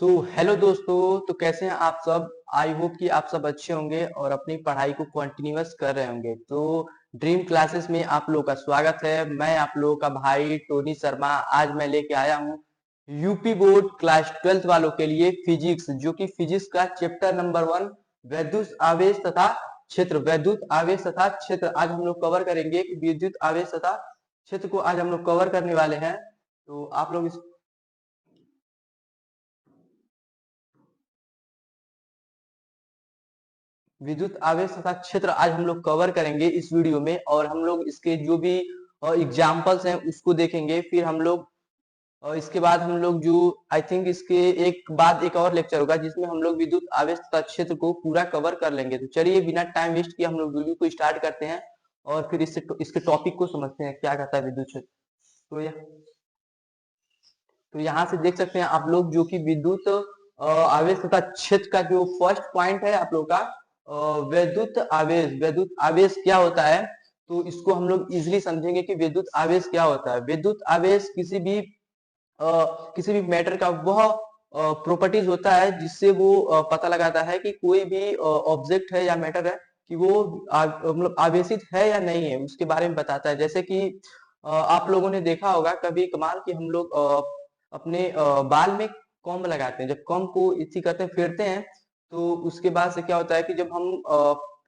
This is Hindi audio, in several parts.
हेलो दोस्तों। तो कैसे हैं आप सब। आई होप कि आप सब अच्छे होंगे और अपनी पढ़ाई को कंटिन्यूअस कर रहे होंगे। तो ड्रीम क्लासेस में आप लोगों का स्वागत है। मैं आप लोगों का भाई टोनी शर्मा आज मैं लेके आया हूँ यूपी बोर्ड क्लास 12th वालों के लिए फिजिक्स, जो कि फिजिक्स का चैप्टर नंबर 1 वैद्युत आवेश तथा क्षेत्र, वैद्युत आवेश तथा क्षेत्र आज हम लोग कवर करेंगे कि विद्युत आवेश तथा क्षेत्र को आज हम लोग कवर करने वाले हैं। तो आप लोग इस विद्युत आवेश तथा क्षेत्र आज हम लोग कवर करेंगे इस वीडियो में, और हम लोग इसके जो भी एग्जाम्पल्स हैं उसको देखेंगे। फिर हम लोग इसके बाद हम लोग जो आई थिंक इसके एक बाद एक और लेक्चर होगा जिसमें हम लोग विद्युत आवेश तथा क्षेत्र को पूरा कवर कर लेंगे। तो चलिए बिना टाइम वेस्ट किए हम लोग वीडियो को स्टार्ट करते हैं और फिर इससे इसके टॉपिक को समझते हैं क्या कहता है विद्युत क्षेत्र। तो यहाँ से देख सकते हैं आप लोग जो कि विद्युत आवेश तथा क्षेत्र का जो फर्स्ट पॉइंट है आप लोग का विद्युत आवेश। विद्युत आवेश क्या होता है, तो इसको हम लोग इजिली समझेंगे कि विद्युत आवेश क्या होता है। विद्युत आवेश किसी भी मैटर का वह प्रॉपर्टीज होता है जिससे वो पता लगाता है कि कोई भी ऑब्जेक्ट है या मैटर है कि वो मतलब आवेशित है या नहीं है, उसके बारे में बताता है। जैसे कि आप लोगों ने देखा होगा कभी कमाल कि हम लोग अपने बाल में कॉम्ब लगाते हैं। जब कॉम्ब को इसी करते हैं फेरते हैं तो उसके बाद से क्या होता है कि जब हम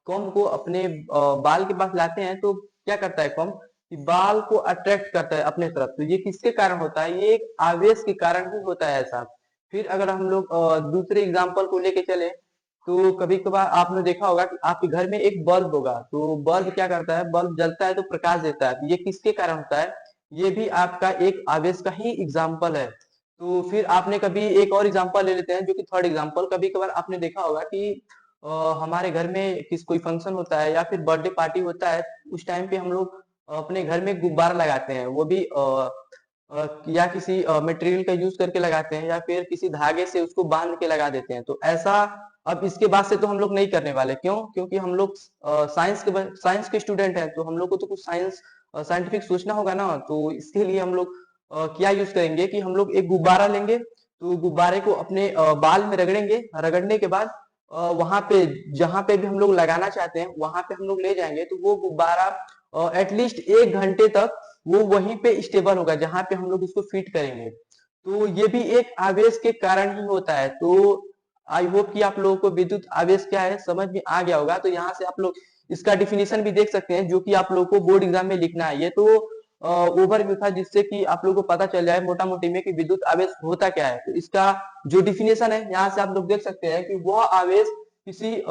कॉम्ब को अपने बाल के पास लाते हैं तो क्या करता है कॉम्ब कि बाल को अट्रैक्ट करता है अपने तरफ। तो ये किसके कारण होता है, ये एक आवेश के कारण ही होता है ऐसा। फिर अगर हम लोग दूसरे एग्जाम्पल को लेके चले तो कभी कभार आपने देखा होगा कि आपके घर में एक बल्ब होगा। तो बल्ब क्या करता है, बल्ब जलता है तो प्रकाश देता है। तो ये किसके कारण होता है, ये भी आपका एक आवेश का ही एग्जाम्पल है। तो फिर आपने कभी एक और एग्जाम्पल ले लेते हैं जो कि थर्ड एग्जाम्पल। कभी कभार आपने देखा होगा कि हमारे घर में कोई फंक्शन होता है या फिर बर्थडे पार्टी होता है, उस टाइम पे हम लोग अपने घर में गुब्बारा लगाते हैं। वो भी या किसी मटेरियल का यूज करके लगाते हैं या फिर किसी धागे से उसको बांध के लगा देते हैं। तो ऐसा अब इसके बाद से तो हम लोग नहीं करने वाले। क्यों? क्योंकि हम लोग साइंस के स्टूडेंट हैं, तो हम लोग को तो कुछ साइंटिफिक सोचना होगा ना। तो इसके लिए हम लोग क्या यूज करेंगे कि हम लोग एक गुब्बारा लेंगे। तो गुब्बारे को अपने बाल में रगड़ेंगे। रगड़ने के बाद वहां पे जहां पे भी हम लोग लगाना चाहते हैं वहां पे हम लोग ले जाएंगे। तो वो गुब्बारा एटलीस्ट 1 घंटे तक वो वहीं पे स्टेबल होगा जहां पे हम लोग उसको फिट करेंगे। तो ये भी एक आवेश के कारण ही होता है। तो आई होप कि आप लोगों को विद्युत आवेश क्या है समझ में आ गया होगा। तो यहाँ से आप लोग इसका डिफिनेशन भी देख सकते हैं जो कि आप लोगों को बोर्ड एग्जाम में लिखना है। ये तो ओवरव्यू था जिससे कि आप लोगों को पता चल जाए मोटा मोटी में कि विद्युत आवेश होता क्या है। तो इसका जो डिफिनेशन है यहाँ से आप लोग देख सकते हैं कि वह आवेश किसी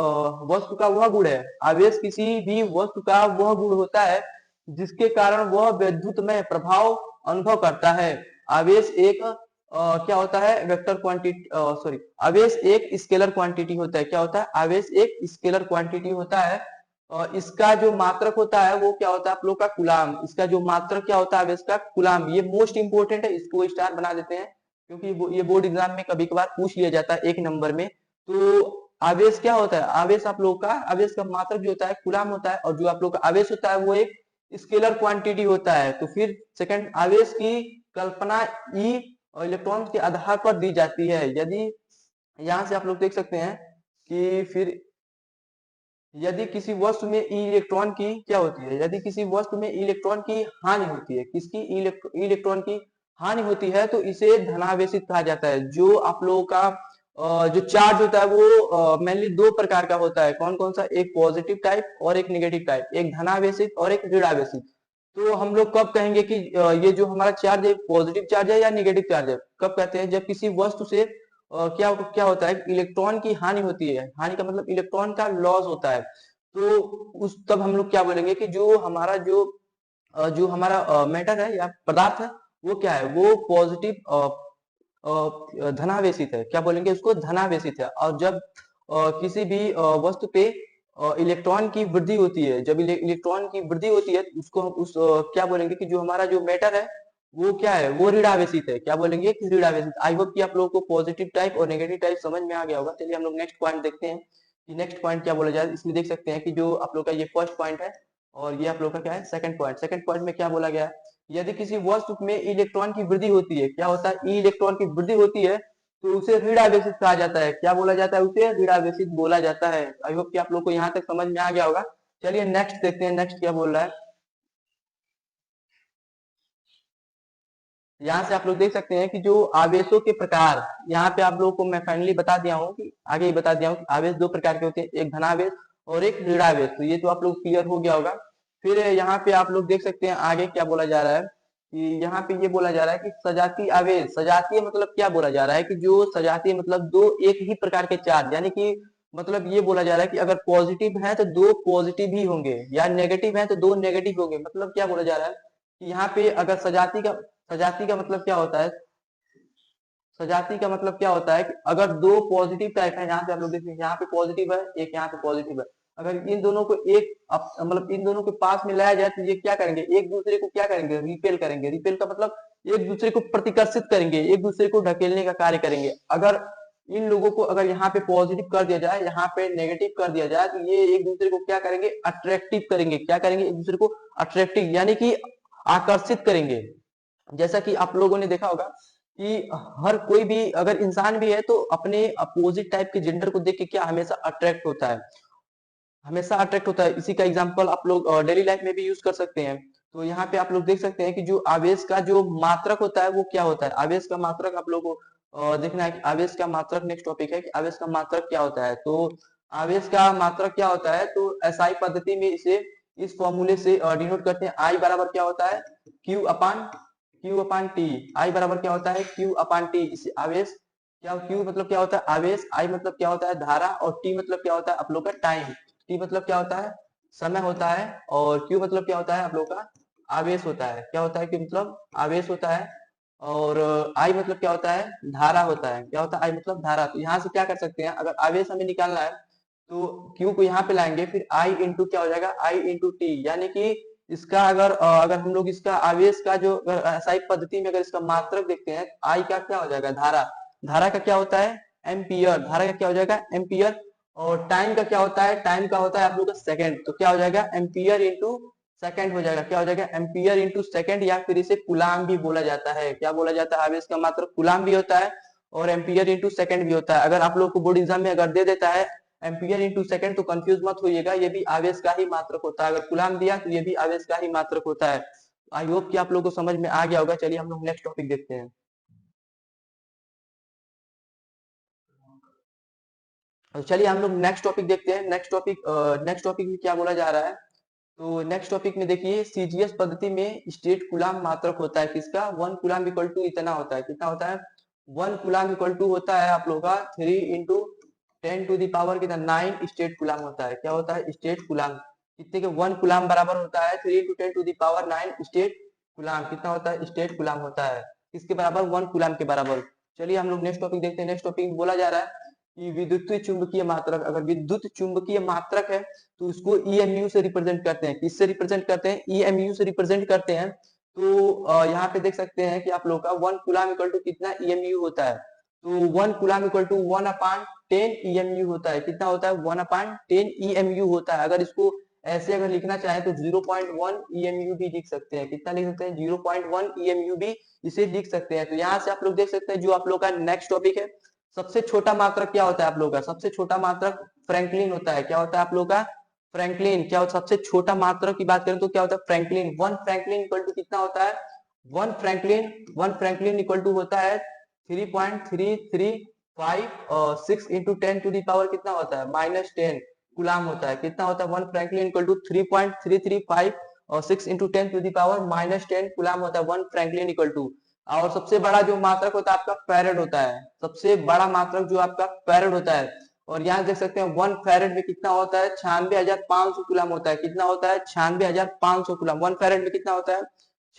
वस्तु का वह गुण है। आवेश किसी भी वस्तु का वह गुण होता है जिसके कारण वह विद्युतमय प्रभाव अनुभव करता है। आवेश एक क्या होता है, वेक्टर क्वांटिटी, सॉरी, आवेश एक स्केलर क्वांटिटी होता है। क्या होता है, आवेश एक स्केलर क्वांटिटी होता है। और इसका जो मात्रक होता है वो क्या होता है आप लोग का कूलाम। इसका जो मात्रक क्या होता है आवेश का, कूलाम। ये मोस्ट इंपोर्टेंट है, इसको स्टार बना देते हैं क्योंकि ये बोर्ड एग्जाम में कभी कभार पूछ लिया जाता है 1 नंबर में। तो आवेश क्या होता है, आवेश आप लोग का आवेश का मात्रक जो होता है कूलाम होता है, और जो आप लोग का आवेश होता है वो एक स्केलर क्वांटिटी होता है। तो फिर सेकंड, आवेश की कल्पना ई और इलेक्ट्रॉन के आधार पर दी जाती है। यदि यहाँ से आप लोग देख सकते हैं कि फिर यदि किसी वस्तु में इलेक्ट्रॉन की क्या होती है, यदि किसी वस्तु में इलेक्ट्रॉन की हानि होती है, किसकी इलेक्ट्रॉन की हानि होती है, तो इसे धनावेशित कहा जाता है। जो आप लोगों का जो चार्ज होता है वो मेनली 2 प्रकार का होता है। कौन कौन सा, एक पॉजिटिव टाइप और एक नेगेटिव टाइप, एक धनावेशित और एक ऋणावेशित। तो हम लोग कब कहेंगे कि ये जो हमारा चार्ज है पॉजिटिव चार्ज है या नेगेटिव चार्ज है, कब कहते हैं, जब किसी वस्तु से क्या क्या होता है, इलेक्ट्रॉन की हानि होती है। हानि का मतलब इलेक्ट्रॉन का लॉस होता है। तो उस तब हम लोग क्या बोलेंगे कि जो हमारा मैटर है या पदार्थ है वो क्या है, वो पॉजिटिव धनावेशित है। क्या बोलेंगे उसको, धनावेशित है। और जब किसी भी वस्तु पे इलेक्ट्रॉन की वृद्धि होती है, जब इलेक्ट्रॉन की वृद्धि होती है तो उसको हम क्या बोलेंगे कि जो हमारा जो मैटर है वो क्या है, वो ऋणावेशित है। क्या बोलेंगे कि ऋणावेशित। आई होप कि आप लोगों को पॉजिटिव टाइप और नेगेटिव टाइप समझ में आ गया होगा। चलिए हम लोग नेक्स्ट पॉइंट देखते हैं कि नेक्स्ट पॉइंट क्या बोला जाए। इसमें देख सकते हैं कि जो आप लोग का ये फर्स्ट पॉइंट है और ये आप लोग का क्या है, सेकंड पॉइंट। सेकंड पॉइंट में क्या बोला गया है, यदि किसी वस्तु में इलेक्ट्रॉन की वृद्धि होती है, क्या होता है, इलेक्ट्रॉन की वृद्धि होती है, तो उसे ऋण आवेशित कहा जाता है। क्या बोला जाता है? उसे ऋण आवेशित बोला जाता है। आई होप कि आप लोग को यहाँ तक समझ में आ गया होगा। चलिए नेक्स्ट देखते हैं, नेक्स्ट क्या बोल रहा है। यहाँ से आप लोग देख सकते हैं कि जो आवेशों के प्रकार, यहाँ पे आप लोगों को मैं फाइनली बता दिया हूँ कि आगे ही बता दिया हूँ कि आवेश दो प्रकार के होते हैं, एक धनावेश और एक ऋणावेश। तो ये तो आप लोग क्लियर हो गया होगा। फिर यहाँ पे आप लोग देख सकते हैं आगे क्या बोला जा रहा है कि यहाँ पे ये बोला जा रहा है कि सजातीय आवेश, सजातीय मतलब क्या बोला जा रहा है कि जो सजातीय मतलब दो एक ही प्रकार के चार्ज, यानी कि मतलब ये बोला जा रहा है कि अगर पॉजिटिव है तो दो पॉजिटिव ही होंगे, या नेगेटिव है तो दो नेगेटिव होंगे। मतलब क्या बोला जा रहा है कि यहाँ पे अगर सजाती का मतलब क्या होता है? सजाती का मतलब क्या होता है कि अगर दो पॉजिटिव टाइप है, यहाँ पे आप लोग देख यहाँ पे पॉजिटिव है, एक यहाँ पे पॉजिटिव है, अगर इन दोनों को एक मतलब इन दोनों के पास में लाया जाए तो ये क्या करेंगे? एक दूसरे को क्या करेंगे? रिपेल करेंगे। रिपेल का मतलब एक दूसरे को प्रतिकर्षित करेंगे, एक दूसरे को ढकेलने का कार्य करेंगे। अगर इन लोगों को अगर यहाँ पे पॉजिटिव कर दिया जाए, यहाँ पे नेगेटिव कर दिया जाए, तो ये एक दूसरे को क्या करेंगे? अट्रैक्टिव करेंगे। क्या करेंगे? एक दूसरे को अट्रैक्टिव यानी कि आकर्षित करेंगे। जैसा कि आप लोगों ने देखा होगा कि हर कोई भी अगर इंसान भी है तो अपने अपोजिट टाइप के जेंडर को देख के क्या हमेशा अट्रैक्ट होता है, हमेशा अट्रैक्ट होता है। इसी का एग्जांपल आप लोग डेली लाइफ में भी यूज कर सकते हैं। तो यहाँ पे आप लोग देख सकते हैं कि जो आवेश का जो मात्रक होता है वो क्या होता है? आवेश का मात्रक आप लोग को देखना है कि आवेश का मात्रक, नेक्स्ट टॉपिक है कि आवेश का मात्रक क्या होता है। तो आवेश का मात्रक क्या होता है? तो एसआई पद्धति में इसे इस फॉर्मूले से डिनोट करते हैं। आई बराबर क्या होता है? Q upon T. आई बराबर क्या होता है? Q upon T. इसे आवेश क्या, क्यू मतलब क्या होता है? आवेश, आई मतलब क्या होता है? धारा, और टी मतलब क्या होता है? आप लोग का टाइम। टी मतलब क्या होता है? समय होता है। और क्यू मतलब क्या होता है? आप लोग का आवेश होता है। क्या होता है? क्यू मतलब आवेश होता है। और आई मतलब क्या होता है? धारा होता है। क्या होता है? आई मतलब धारा। तो यहाँ से क्या कर सकते हैं, अगर आवेश हमें निकालना है तो क्यू को यहाँ पे लाएंगे, फिर आई इंटू क्या हो जाएगा? आई इंटू टी। यानी कि इसका अगर हम लोग इसका आवेश का जो SI पद्धति में अगर इसका मात्रक देखते हैं, आई का क्या हो जाएगा? धारा। धारा का क्या होता है? एम्पियर। धारा का क्या हो जाएगा? एम्पियर। और टाइम का क्या होता है? टाइम का होता है आप लोग का सेकंड। तो क्या हो जाएगा? एम्पियर इंटू सेकंड हो जाएगा। क्या हो जाएगा? एम्पियर इंटू सेकंड, या फिर इसे कुलाम भी बोला जाता है। क्या बोला जाता है? आवेश का मात्रक कुलाम भी होता है और एम्पियर इंटू सेकंड भी होता है। अगर आप लोग को बोर्ड एग्जाम में अगर दे देता है एम्पियर इंटू सेकंड तो कंफ्यूज मत होइएगा, ये भी आवेश का ही मात्रक होता है। अगर कुलाम दिया तो ये भी आवेश का ही मात्रक होता है। आई होप कि आप लोगों को समझ में आ गया होगा। चलिए हम लोग नेक्स्ट टॉपिक देखते हैं। तो चलिए हम लोग नेक्स्ट टॉपिक देखते हैं। नेक्स्ट टॉपिक में क्या बोला जा रहा है? तो नेक्स्ट टॉपिक में देखिए, सीजीएस पद्धति में स्टेट कुलाम मात्रक होता है किसका? 1 कुलाम इक्वल टू इतना होता है। कितना होता है? 1 कुलाम इक्वल टू होता है आप लोगों का 3 × 10⁻⁹ कितना? 9 स्टेट कुलाम होता है। क्या होता है? स्टेट कुलाम। कितने के? 1 कुलाम बराबर होता है 3 × 10⁻⁹ स्टेट कुलाम। कितना होता है? स्टेट कुलाम होता है। किसके बराबर? 1 कुलाम के बराबर। चलिए हम लोग नेक्स्ट टॉपिक देखते हैं। नेक्स्ट टॉपिक में बोला जा रहा है कि विद्युत चुंबकीय मात्रक, अगर विद्युत चुंबकीय मात्रक है तो उसको ईएमयू से रिप्रेजेंट करते हैं। किससे रिप्रेजेंट करते हैं? ईएमयू से रिप्रेजेंट करते हैं। तो यहाँ पे देख सकते हैं कि आप लोग का 1 कुलाम इक्वल टू कितना ईएमयू होता है? तो 1 कुलाम इक्वल टू 1/10 ईएमयू होता है। कितना होता है? 1/10 ईएमयू होता है। अगर इसको ऐसे अगर लिखना चाहे तो 0.1 ईएमयू भी लिख सकते हैं। कितना लिख सकते हैं? 0.1 ईएमयू भी इसे लिख सकते हैं। तो यहाँ से आप लोग देख सकते हैं जो आप लोग का नेक्स्ट टॉपिक है, सबसे छोटा मात्रक क्या होता है आप लोगों का? सबसे छोटा मात्रक फ्रैंकलिन होता है। क्या होता है आप लोगों का? फ्रैंकलिन। क्या होता है? सबसे छोटा मात्रक की बात करें तो क्या होता है? फ्रैंकलिन। 1 फ्रैंकलिन इक्वल टू कितना होता है? 1 फ्रैंकलिन इक्वल टू होता है 3.335 और 6 इंटू 10⁻⁻ कितना होता है? -10 गुलाम होता है। कितना होता है? 1 फ्रैंकलिन इक्वल टू 3.335 और 6 इंटू 10⁻⁻10 गुलाम होता है 1 फ्रैंकलिन इक्वल टू। और सबसे बड़ा जो मात्रक होता है आपका फैरेड होता है। सबसे बड़ा मात्रक जो आपका फैरेड होता है। और यहाँ देख सकते हैं 1 फैरेड में कितना होता है? 96,500 गुलाम होता है। कितना होता है? 96,500 गुलाम। 1 फैरेड में कितना होता है?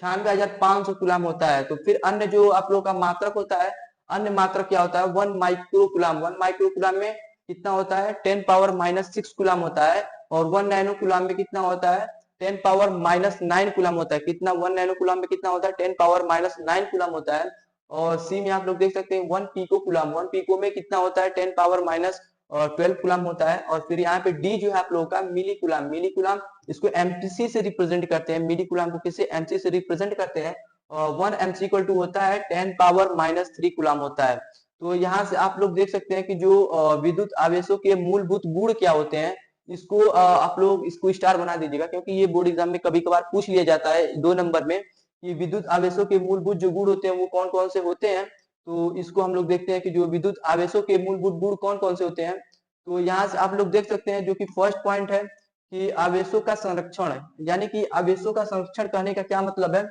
96,500 गुलाम होता है। तो फिर अन्य जो आप लोग का मात्रक होता है, अन्य मात्रक क्या होता है? 1 माइक्रो कुलाम। 1 माइक्रो कुलाम में कितना होता है? 10⁻⁻6 कुलाम होता है। और 1 नैनो कुलाम में कितना होता है? 10⁻⁹ कुलाम होता है। कितना? 1 नैनो कुलाम में कितना होता है? 10⁻⁹ कुलाम होता है। और सी में आप लोग देख सकते हैं 1 पिको कुलाम। 1 पिको में कितना होता है? 10⁻⁻12 कुलाम होता है। और फिर यहाँ पे डी जो है आप लोगों का मिली कुलाम। मिली कुलाम इसको एमटीसी से रिप्रेजेंट करते हैं। मिली कुलाम को किससे? एमसी से रिप्रेजेंट करते हैं। और 1 एमसी इक्वल टू होता है 10⁻³ कुलाम होता है। तो यहाँ से आप लोग देख सकते हैं कि जो विद्युत आवेशों के मूलभूत गुण क्या होते हैं, इसको आप लोग इसको स्टार बना दीजिएगा, क्योंकि ये बोर्ड एग्जाम में कभी कभार पूछ लिया जाता है 2 नंबर में कि विद्युत आवेशों के मूलभूत जो गुण होते हैं वो कौन कौन से होते हैं। तो इसको हम लोग देखते हैं कि जो विद्युत आवेशों के मूलभूत गुण कौन कौन से होते हैं। तो यहाँ से आप लोग देख सकते हैं जो कि फर्स्ट पॉइंट है कि आवेशों का संरक्षण है। यानी कि आवेशों का संरक्षण कहने का क्या मतलब है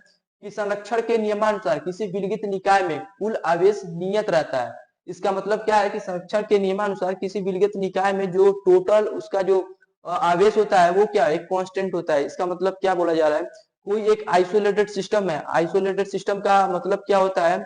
कि संरक्षण के नियमानुसार किसी विलगित निकाय में कुल आवेश नियत रहता है। इसका मतलब क्या है कि संरक्षण के नियमानुसार किसी विलगित निकाय में जो टोटल उसका जो आवेश होता है वो क्या है, एक कांस्टेंट होता है। इसका मतलब क्या बोला जा रहा है, कोई एक आइसोलेटेड सिस्टम है। आइसोलेटेड सिस्टम का मतलब क्या होता है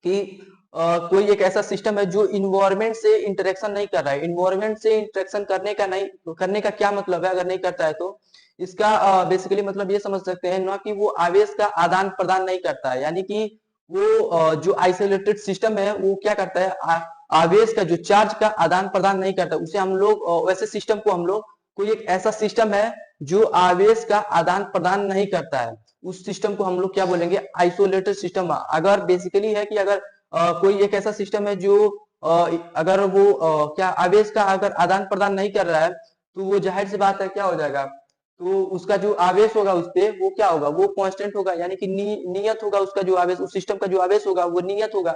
कि कोई एक ऐसा सिस्टम है जो इन्वायरमेंट से इंटरेक्शन नहीं कर रहा है। इन्वायरमेंट से इंटरेक्शन करने का नहीं करने का क्या मतलब है, अगर नहीं करता है तो इसका बेसिकली मतलब ये समझ सकते हैं ना कि वो आवेश का आदान प्रदान नहीं करता है। यानी कि वो जो आइसोलेटेड सिस्टम है वो क्या करता है, आवेश का जो चार्ज का आदान प्रदान नहीं करता। उसे हम लोग वैसे सिस्टम को हम लोग, कोई एक ऐसा सिस्टम है जो आवेश का आदान प्रदान नहीं करता है, उस सिस्टम को हम लोग क्या बोलेंगे, आइसोलेटेड सिस्टम। अगर बेसिकली है कि अगर कोई एक ऐसा सिस्टम है जो अगर वो क्या आवेश का अगर आदान प्रदान नहीं कर रहा है, तो वो जाहिर सी बात है क्या हो जाएगा, तो उसका जो आवेश होगा उस पे वो क्या होगा, वो कांस्टेंट होगा। यानी कि नियत होगा, उसका जो आवेश उस सिस्टम का जो आवेश होगा वो नियत होगा।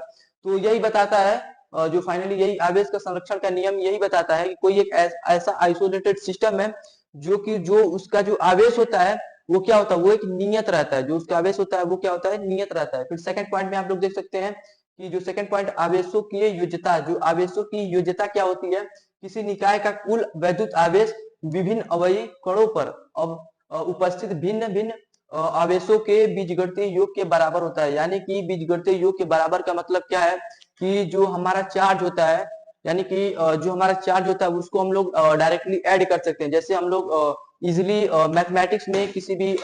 तो यही बताता है जो फाइनली यही आवेश का संरक्षण का नियम यही बताता है कि कोई एक ऐसा आइसोलेटेड सिस्टम है जो कि जो उसका जो आवेश होता है वो क्या होता है, वो एक नियत रहता है। जो उसका आवेश होता है वो क्या होता है, नियत रहता है। फिर सेकंड पॉइंट में आप लोग देख सकते हैं कि जो सेकंड पॉइंट आवेशों की योज्यता, जो आवेशों की योज्यता क्या होती है, किसी निकाय का कुल वैद्युत आवेश विभिन्न अवयवी कणों पर अब उपस्थित भिन्न भिन्न आवेशों के बीजगणितीय योग के बराबर होता है। यानी कि बीजगणितीय योग के बराबर का मतलब क्या है कि जो हमारा चार्ज होता है, यानी कि जो हमारा चार्ज होता है उसको हम लोग डायरेक्टली ऐड कर सकते हैं। जैसे हम लोग इजिली मैथमेटिक्स में किसी भी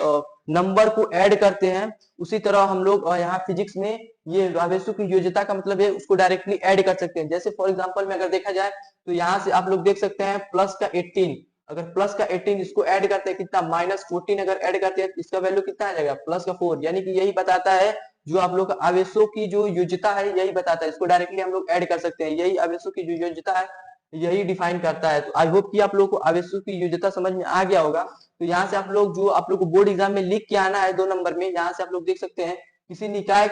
नंबर को ऐड करते हैं, उसी तरह हम लोग यहाँ फिजिक्स में ये आवेशों की योज्यता का मतलब है उसको डायरेक्टली ऐड कर सकते हैं। जैसे फॉर एग्जांपल में अगर देखा जाए तो यहाँ से आप लोग देख सकते हैं प्लस का 18, अगर प्लस का 18 इसको ऐड करते हैं कितना, -14 अगर ऐड करते हैं तो इसका वैल्यू कितना आ जाएगा, प्लस का 4। यानी कि यही बताता है जो आप लोग आवेशों की जो योज्यता है यही बताता है, इसको डायरेक्टली हम लोग ऐड कर सकते हैं। यही आवेशों की जो योज्यता है यही डिफाइन करता है। तो आई होप कि आप लोग को आवेशों की योज्यता समझ में आ गया होगा। तो यहाँ से आप लोग जो आप लोग को बोर्ड एग्जाम में लिख के आना है 2 नंबर में, यहाँ से आप लोग देख सकते हैं किसी निकाय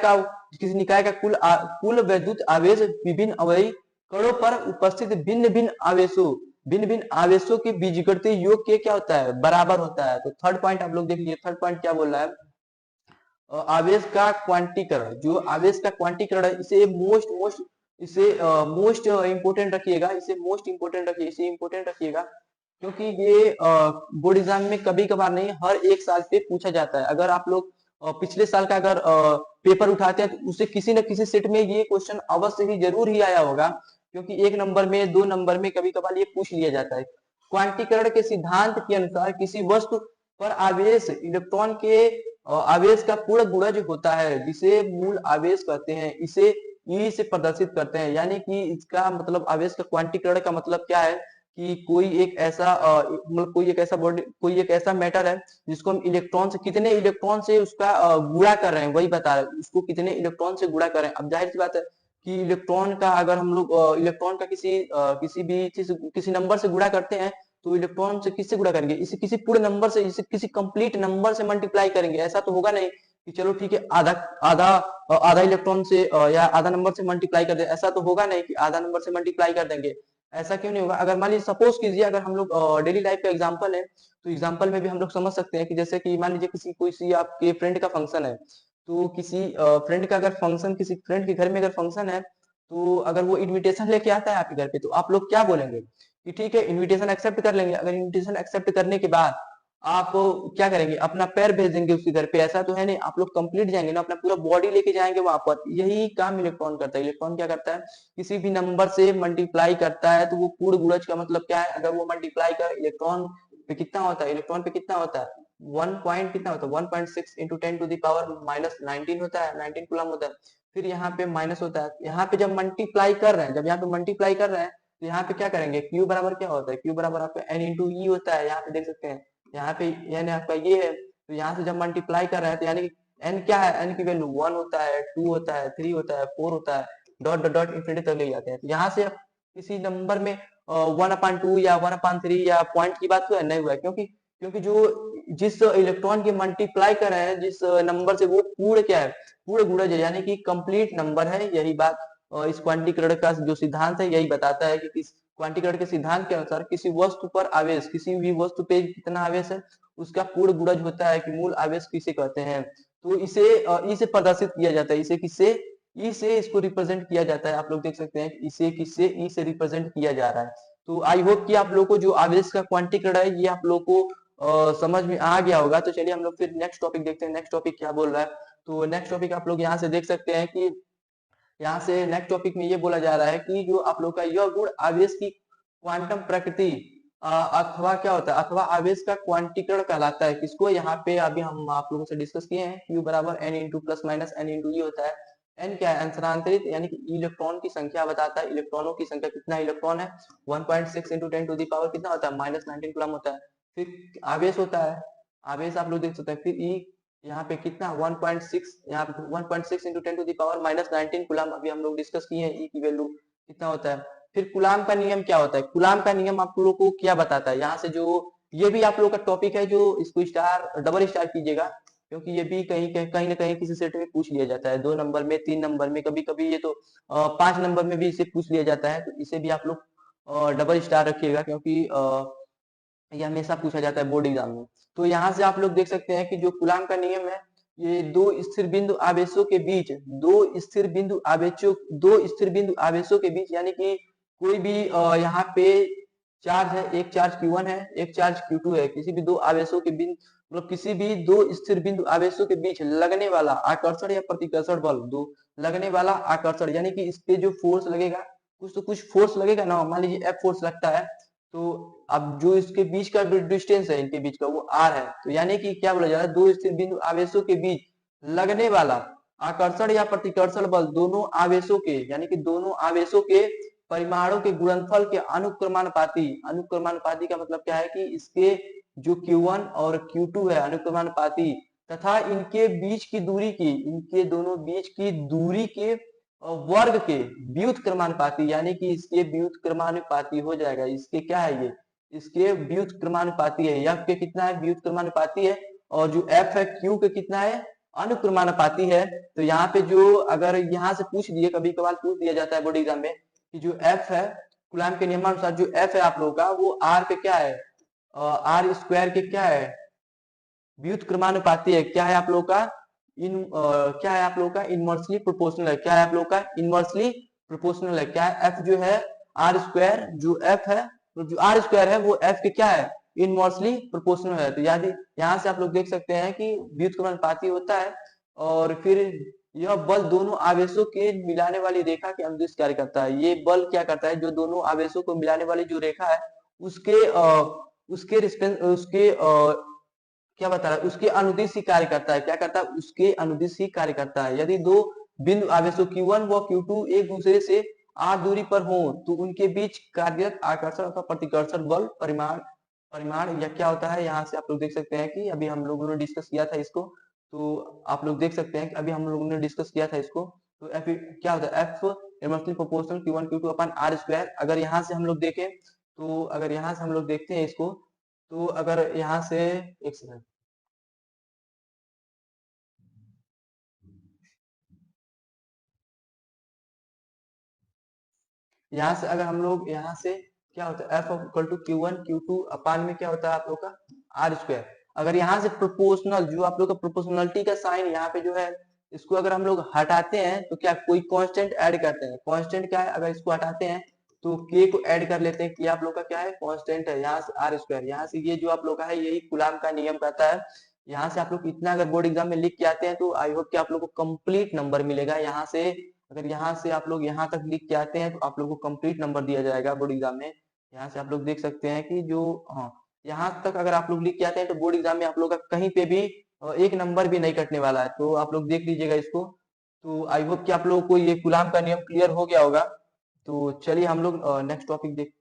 का कुल वैद्युत आवेश विभिन्न अवयवी कणों पर उपस्थित भिन्न भिन्न आवेशों के बीजगणितीय योग के क्या होता है, बराबर होता है। तो थर्ड पॉइंट आप लोग देख लीजिए, थर्ड पॉइंट क्या बोल रहा है, आवेश का क्वांटीकरण। जो आवेश का क्वांटीकरण है इसे मोस्ट इंपोर्टेंट रखिएगा, इसे मोस्ट इंपोर्टेंट रखिए, इसे इंपोर्टेंट रखिएगा, क्योंकि ये बोर्ड एग्जाम में कभी कभार नहीं हर एक साल पे पूछा जाता है। अगर आप लोग पिछले साल का अगर पेपर उठाते हैं तो उसे किसी न किसी सेट में ये क्वेश्चन अवश्य ही जरूर ही आया होगा, क्योंकि 1 नंबर में 2 नंबर में कभी कभार ये पूछ लिया जाता है। क्वांटीकरण के सिद्धांत के अनुसार किसी वस्तु पर आवेश इलेक्ट्रॉन के आवेश का पूर्ण गुणज होता है जिसे मूल आवेश कहते हैं, इसे ई से प्रदर्शित करते हैं। यानी कि इसका मतलब आवेश का क्वांटीकरण का मतलब क्या है कि कोई एक ऐसा मतलब कोई एक ऐसा मैटर है जिसको हम इलेक्ट्रॉन से कितने इलेक्ट्रॉन से उसका गुणा कर रहे हैं, वही बता रहे हैं उसको कितने इलेक्ट्रॉन से गुणा कर रहे हैं। अब जाहिर सी बात है कि इलेक्ट्रॉन का अगर हम लोग इलेक्ट्रॉन का किसी भी चीज किसी नंबर से गुणा करते हैं तो इलेक्ट्रॉन से किससे गुणा करेंगे, इसे किसी पूर्ण नंबर से, इसे किसी कंप्लीट नंबर से मल्टीप्लाई करेंगे। ऐसा तो होगा नहीं कि चलो ठीक है आधा आधा आधा इलेक्ट्रॉन से या आधा नंबर से मल्टीप्लाई कर दे, ऐसा तो होगा नहीं कि आधा नंबर से मल्टीप्लाई कर देंगे। ऐसा क्यों नहीं होगा। अगर मान लीजिए सपोज कीजिए अगर हम लोग डेली लाइफ का एग्जांपल है तो एग्जांपल में भी हम लोग समझ सकते हैं कि जैसे कि मान लीजिए कोई आपके फ्रेंड का फंक्शन है, तो किसी फ्रेंड का अगर फंक्शन, किसी फ्रेंड के घर में अगर फंक्शन है, तो अगर वो इनविटेशन लेके आता है आपके घर पे तो आप लोग क्या बोलेंगे कि ठीक है इनविटेशन एक्सेप्ट कर लेंगे। अगर इनविटेशन एक्सेप्ट करने के बाद आप क्या करेंगे, अपना पैर भेज देंगे उसके घर पे, ऐसा तो है नहीं। आप लोग कंप्लीट जाएंगे ना, अपना पूरा बॉडी लेके जाएंगे वहां पर। यही काम इलेक्ट्रॉन करता है। इलेक्ट्रॉन क्या करता है, किसी भी नंबर से मल्टीप्लाई करता है तो वो पूर्ण गुणज का मतलब क्या है, अगर वो मल्टीप्लाई कर इलेक्ट्रॉन पे कितना होता है, इलेक्ट्रॉन पे कितना होता है, 1 पॉइंट कितना होता है, 1.6 इंटू 10⁻⁻19 होता है, 19 कूलम होता है। फिर यहाँ पे माइनस होता है, यहाँ पे जब मल्टीप्लाई कर रहे हैं, जब यहाँ पे मल्टीप्लाई कर रहे हैं तो यहाँ पे क्या करेंगे, क्यू बराबर क्या होता है, क्यू बराबर आपका एन इंटू ई होता है। यहाँ पे देख सकते हैं, यहाँ पे यानी आपका ये है, तो यहाँ से जब मल्टीप्लाई कर रहे हैं तो यानी कि एन क्या है, एन की वैल्यू 1 होता है, 2 होता है, 3 होता है, 4 होता है, डॉट डॉट डॉट इन्फिनिटी तक ले जाते हैं। तो यहाँ से आप किसी नंबर में 1/2 या 1/3 या पॉइंट की बात हुआ नहीं हुआ है, क्योंकि क्योंकि जो जिस इलेक्ट्रॉन के मल्टीप्लाई कर रहे हैं जिस नंबर से, वो पूर्ण क्या है, पूर्ण गुणज है, यानी कि कंप्लीट नंबर है। यही बात इस क्वांटीकरण का जो सिद्धांत है यही बताता है कि किस क्वांटीकरण के सिद्धांत के अनुसार किसी वस्तु पर आवेश, किसी भी वस्तु पे कितना आवेश है उसका पूर्ण गुणज होता है कि मूल आवेश किसे कहते हैं। तो इसे ई से प्रदर्शित किया जाता है। इसे किससे, ई से इसको रिप्रेजेंट किया जाता है। आप लोग देख सकते हैं इसे किससे, ई से रिप्रेजेंट किया जा रहा है। तो आई होप कि आप लोग को जो आवेश का क्वांटीकरण है ये आप लोग को समझ में आ गया होगा। तो चलिए हम लोग फिर नेक्स्ट टॉपिक देखते हैं, नेक्स्ट टॉपिक क्या बोल रहा है। तो नेक्स्ट टॉपिक आप लोग यहाँ से देख सकते हैं कि यहाँ से नेक्स्ट टॉपिक में ये बोला जा रहा है कि जो आप लोग का यह गुण आवेश की क्वांटम प्रकृति अथवा क्या होता है, अथवा आवेश का क्वांटीकरण कहलाता है। किसको, यहाँ पे अभी हम आप लोगों से डिस्कस किए हैं, Q बराबर n into plus minus n into e होता है। n क्या है, अंतरांतरित यानी कि इलेक्ट्रॉन की संख्या बताता है। इलेक्ट्रॉनों की संख्या, कितना इलेक्ट्रॉन है, 1.6 इंटू 10 टू दी पावर कितना होता है, -19 कूलम होता है। फिर आवेश होता है, आवेश आप लोग देख सकते हैं। फिर ई यहाँ पे कितना 1.6, यहाँ पे 1.6 into 10 to the power -19 coulomb, अभी हम लोग डिस्कस किए हैं ई की वैल्यू कितना होता है। फिर कूलाम का नियम क्या होता है, कूलाम का नियम आप लोगों को क्या बताता है, यहाँ से जो ये भी आप लोग का टॉपिक है, जो इसको स्टार डबल स्टार कीजिएगा, क्योंकि ये भी कहीं ना कहीं किसी सेट में पूछ लिया जाता है, 2 नंबर में, 3 नंबर में, कभी कभी ये तो 5 नंबर में भी इसे पूछ लिया जाता है। तो इसे भी आप लोग डबल स्टार रखिएगा, क्योंकि ये हमेशा पूछा जाता है बोर्ड एग्जाम में। तो यहाँ से आप लोग देख सकते हैं कि जो कूलाम का नियम है, ये दो स्थिर बिंदु आवेशों के बीच, दो स्थिर बिंदु आवेशों के बीच, यानी कि कोई भी यहाँ पे चार्ज है, एक चार्ज Q1 है, एक चार्ज Q2 है, किसी भी दो आवेशों के बिंदु, मतलब किसी भी दो स्थिर बिंदु आवेशों के बीच लगने वाला आकर्षण या प्रतिकर्षण बल, दो लगने वाला आकर्षण, यानी कि इस पे जो फोर्स लगेगा, कुछ तो कुछ फोर्स लगेगा ना, मान लीजिए F फोर्स लगता है, तो अब जो इसके बीच का डिस्टेंस है, इनके बीच का, वो r है। तो यानी कि क्या बोला जा रहा है, दो स्थिर बिंदु आवेशों के बीच लगने वाला आकर्षण या प्रतिकर्षण बल दोनों आवेशों के, यानी कि दोनों आवेशों के परिमाणों के गुणनफल के अनुक्रमानुपाती, अनुक्रमानुपाती का मतलब क्या है कि इसके जो Q1 और Q2 है अनुक्रमानुपाती, तथा इनके बीच की दूरी की, इनके दोनों बीच की दूरी के वर्ग के व्युत्क्रमानुपाती, यानी कि इसके व्युत्क्रमानुपाती हो जाएगा। इसके क्या है, ये इसके व्युत्क्रमानुपाती है। F के कितना है, व्युत्क्रमानुपाती है, और जो F है Q के कितना है, अनुक्रमानुपाती है। तो यहाँ पे जो अगर यहाँ से पूछ दिए, कभी कभार पूछ दिया जाता है बोर्ड एग्जाम में कि जो F है कूलाम के नियमानुसार, जो F है आप लोगों का, वो R पे क्या है, R स्क्वायर के क्या है, व्युत्क्रमानुपाती है। क्या है आप लोगों का, क्या है आप लोगों का, इनवर्सली प्रोपोर्शनल है। क्या है आप लोगों का, इनवर्सली प्रोपोर्शनल है। क्या है, F जो है R स्क्वायर, जो F है, तो जो R स्क्वायर है वो F के क्या है, इनवर्सली प्रोपोर्शनल है। तो याद, यहाँ से आप लोग देख सकते हैं कि व्युत्क्रमानुपाती होता है, और फिर यह बल दोनों आवेशों के मिलाने वाली रेखा के अनुदिश कार्य करता है। ये बल क्या करता है, जो दोनों आवेशों को मिलाने वाली जो रेखा है उसके उसके क्या बता रहा है, उसके अनुदिश ही कार्य करता है। क्या करता है, उसके अनुदिश ही कार्य करता है। यदि दो बिंदु आवेशों Q1 व Q2 एक दूसरे से r दूरी पर हो, तो उनके बीच कार्यरत आकर्षण अथवा प्रतिकर्षण बल परिमाण, परिमाण या क्या होता है, यहाँ से आप लोग देख सकते हैं कि अभी हम लोगों ने डिस्कस किया था इसको। तो आप लोग देख सकते हैं कि अभी हम लोगों ने डिस्कस किया था इसको। तो F क्या होता है, F inversely proportional Q1 Q2 अपन R स्क्वायर। अगर यहाँ से हम लोग देखें, तो अगर यहाँ से हम लोग देखते हैं इसको, तो अगर यहाँ से, एक सेकंड, यहाँ से अगर हम लोग यहाँ से क्या होता है, F equal to Q1 Q2 upon में क्या होता है आप लोग का R स्क्वायर। अगर यहाँ से प्रोपोर्शनल, जो आप लोग का प्रोपोर्शनलिटी का साइन यहाँ पे जो है, इसको अगर हम लोग हटाते हैं तो क्या कोई कांस्टेंट ऐड करते हैं, कांस्टेंट क्या है, अगर इसको हटाते हैं तो k को ऐड कर लेते हैं, कि आप लोग का क्या है, कांस्टेंट है, यहाँ से R स्क्वायर, यहाँ से ये जो आप लोग का है यही कूलाम का नियम कहता है। यहाँ से आप लोग इतना अगर बोर्ड एग्जाम में लिख के आते हैं तो आई होप कि आप लोग को कंप्लीट नंबर मिलेगा। यहाँ से अगर यहाँ से आप लोग यहाँ तक लिख के आते हैं तो आप लोग को कंप्लीट नंबर दिया जाएगा बोर्ड एग्जाम में। यहाँ से आप लोग देख सकते हैं कि जो, हाँ, यहाँ तक अगर आप लोग लिख के आते हैं तो बोर्ड एग्जाम में आप लोग का कहीं पे भी एक नंबर भी नहीं कटने वाला है। तो आप लोग देख लीजिएगा इसको। तो आई होप कि आप लोगों को ये कूलाम का नियम क्लियर हो गया होगा। तो चलिए हम लोग नेक्स्ट टॉपिक देख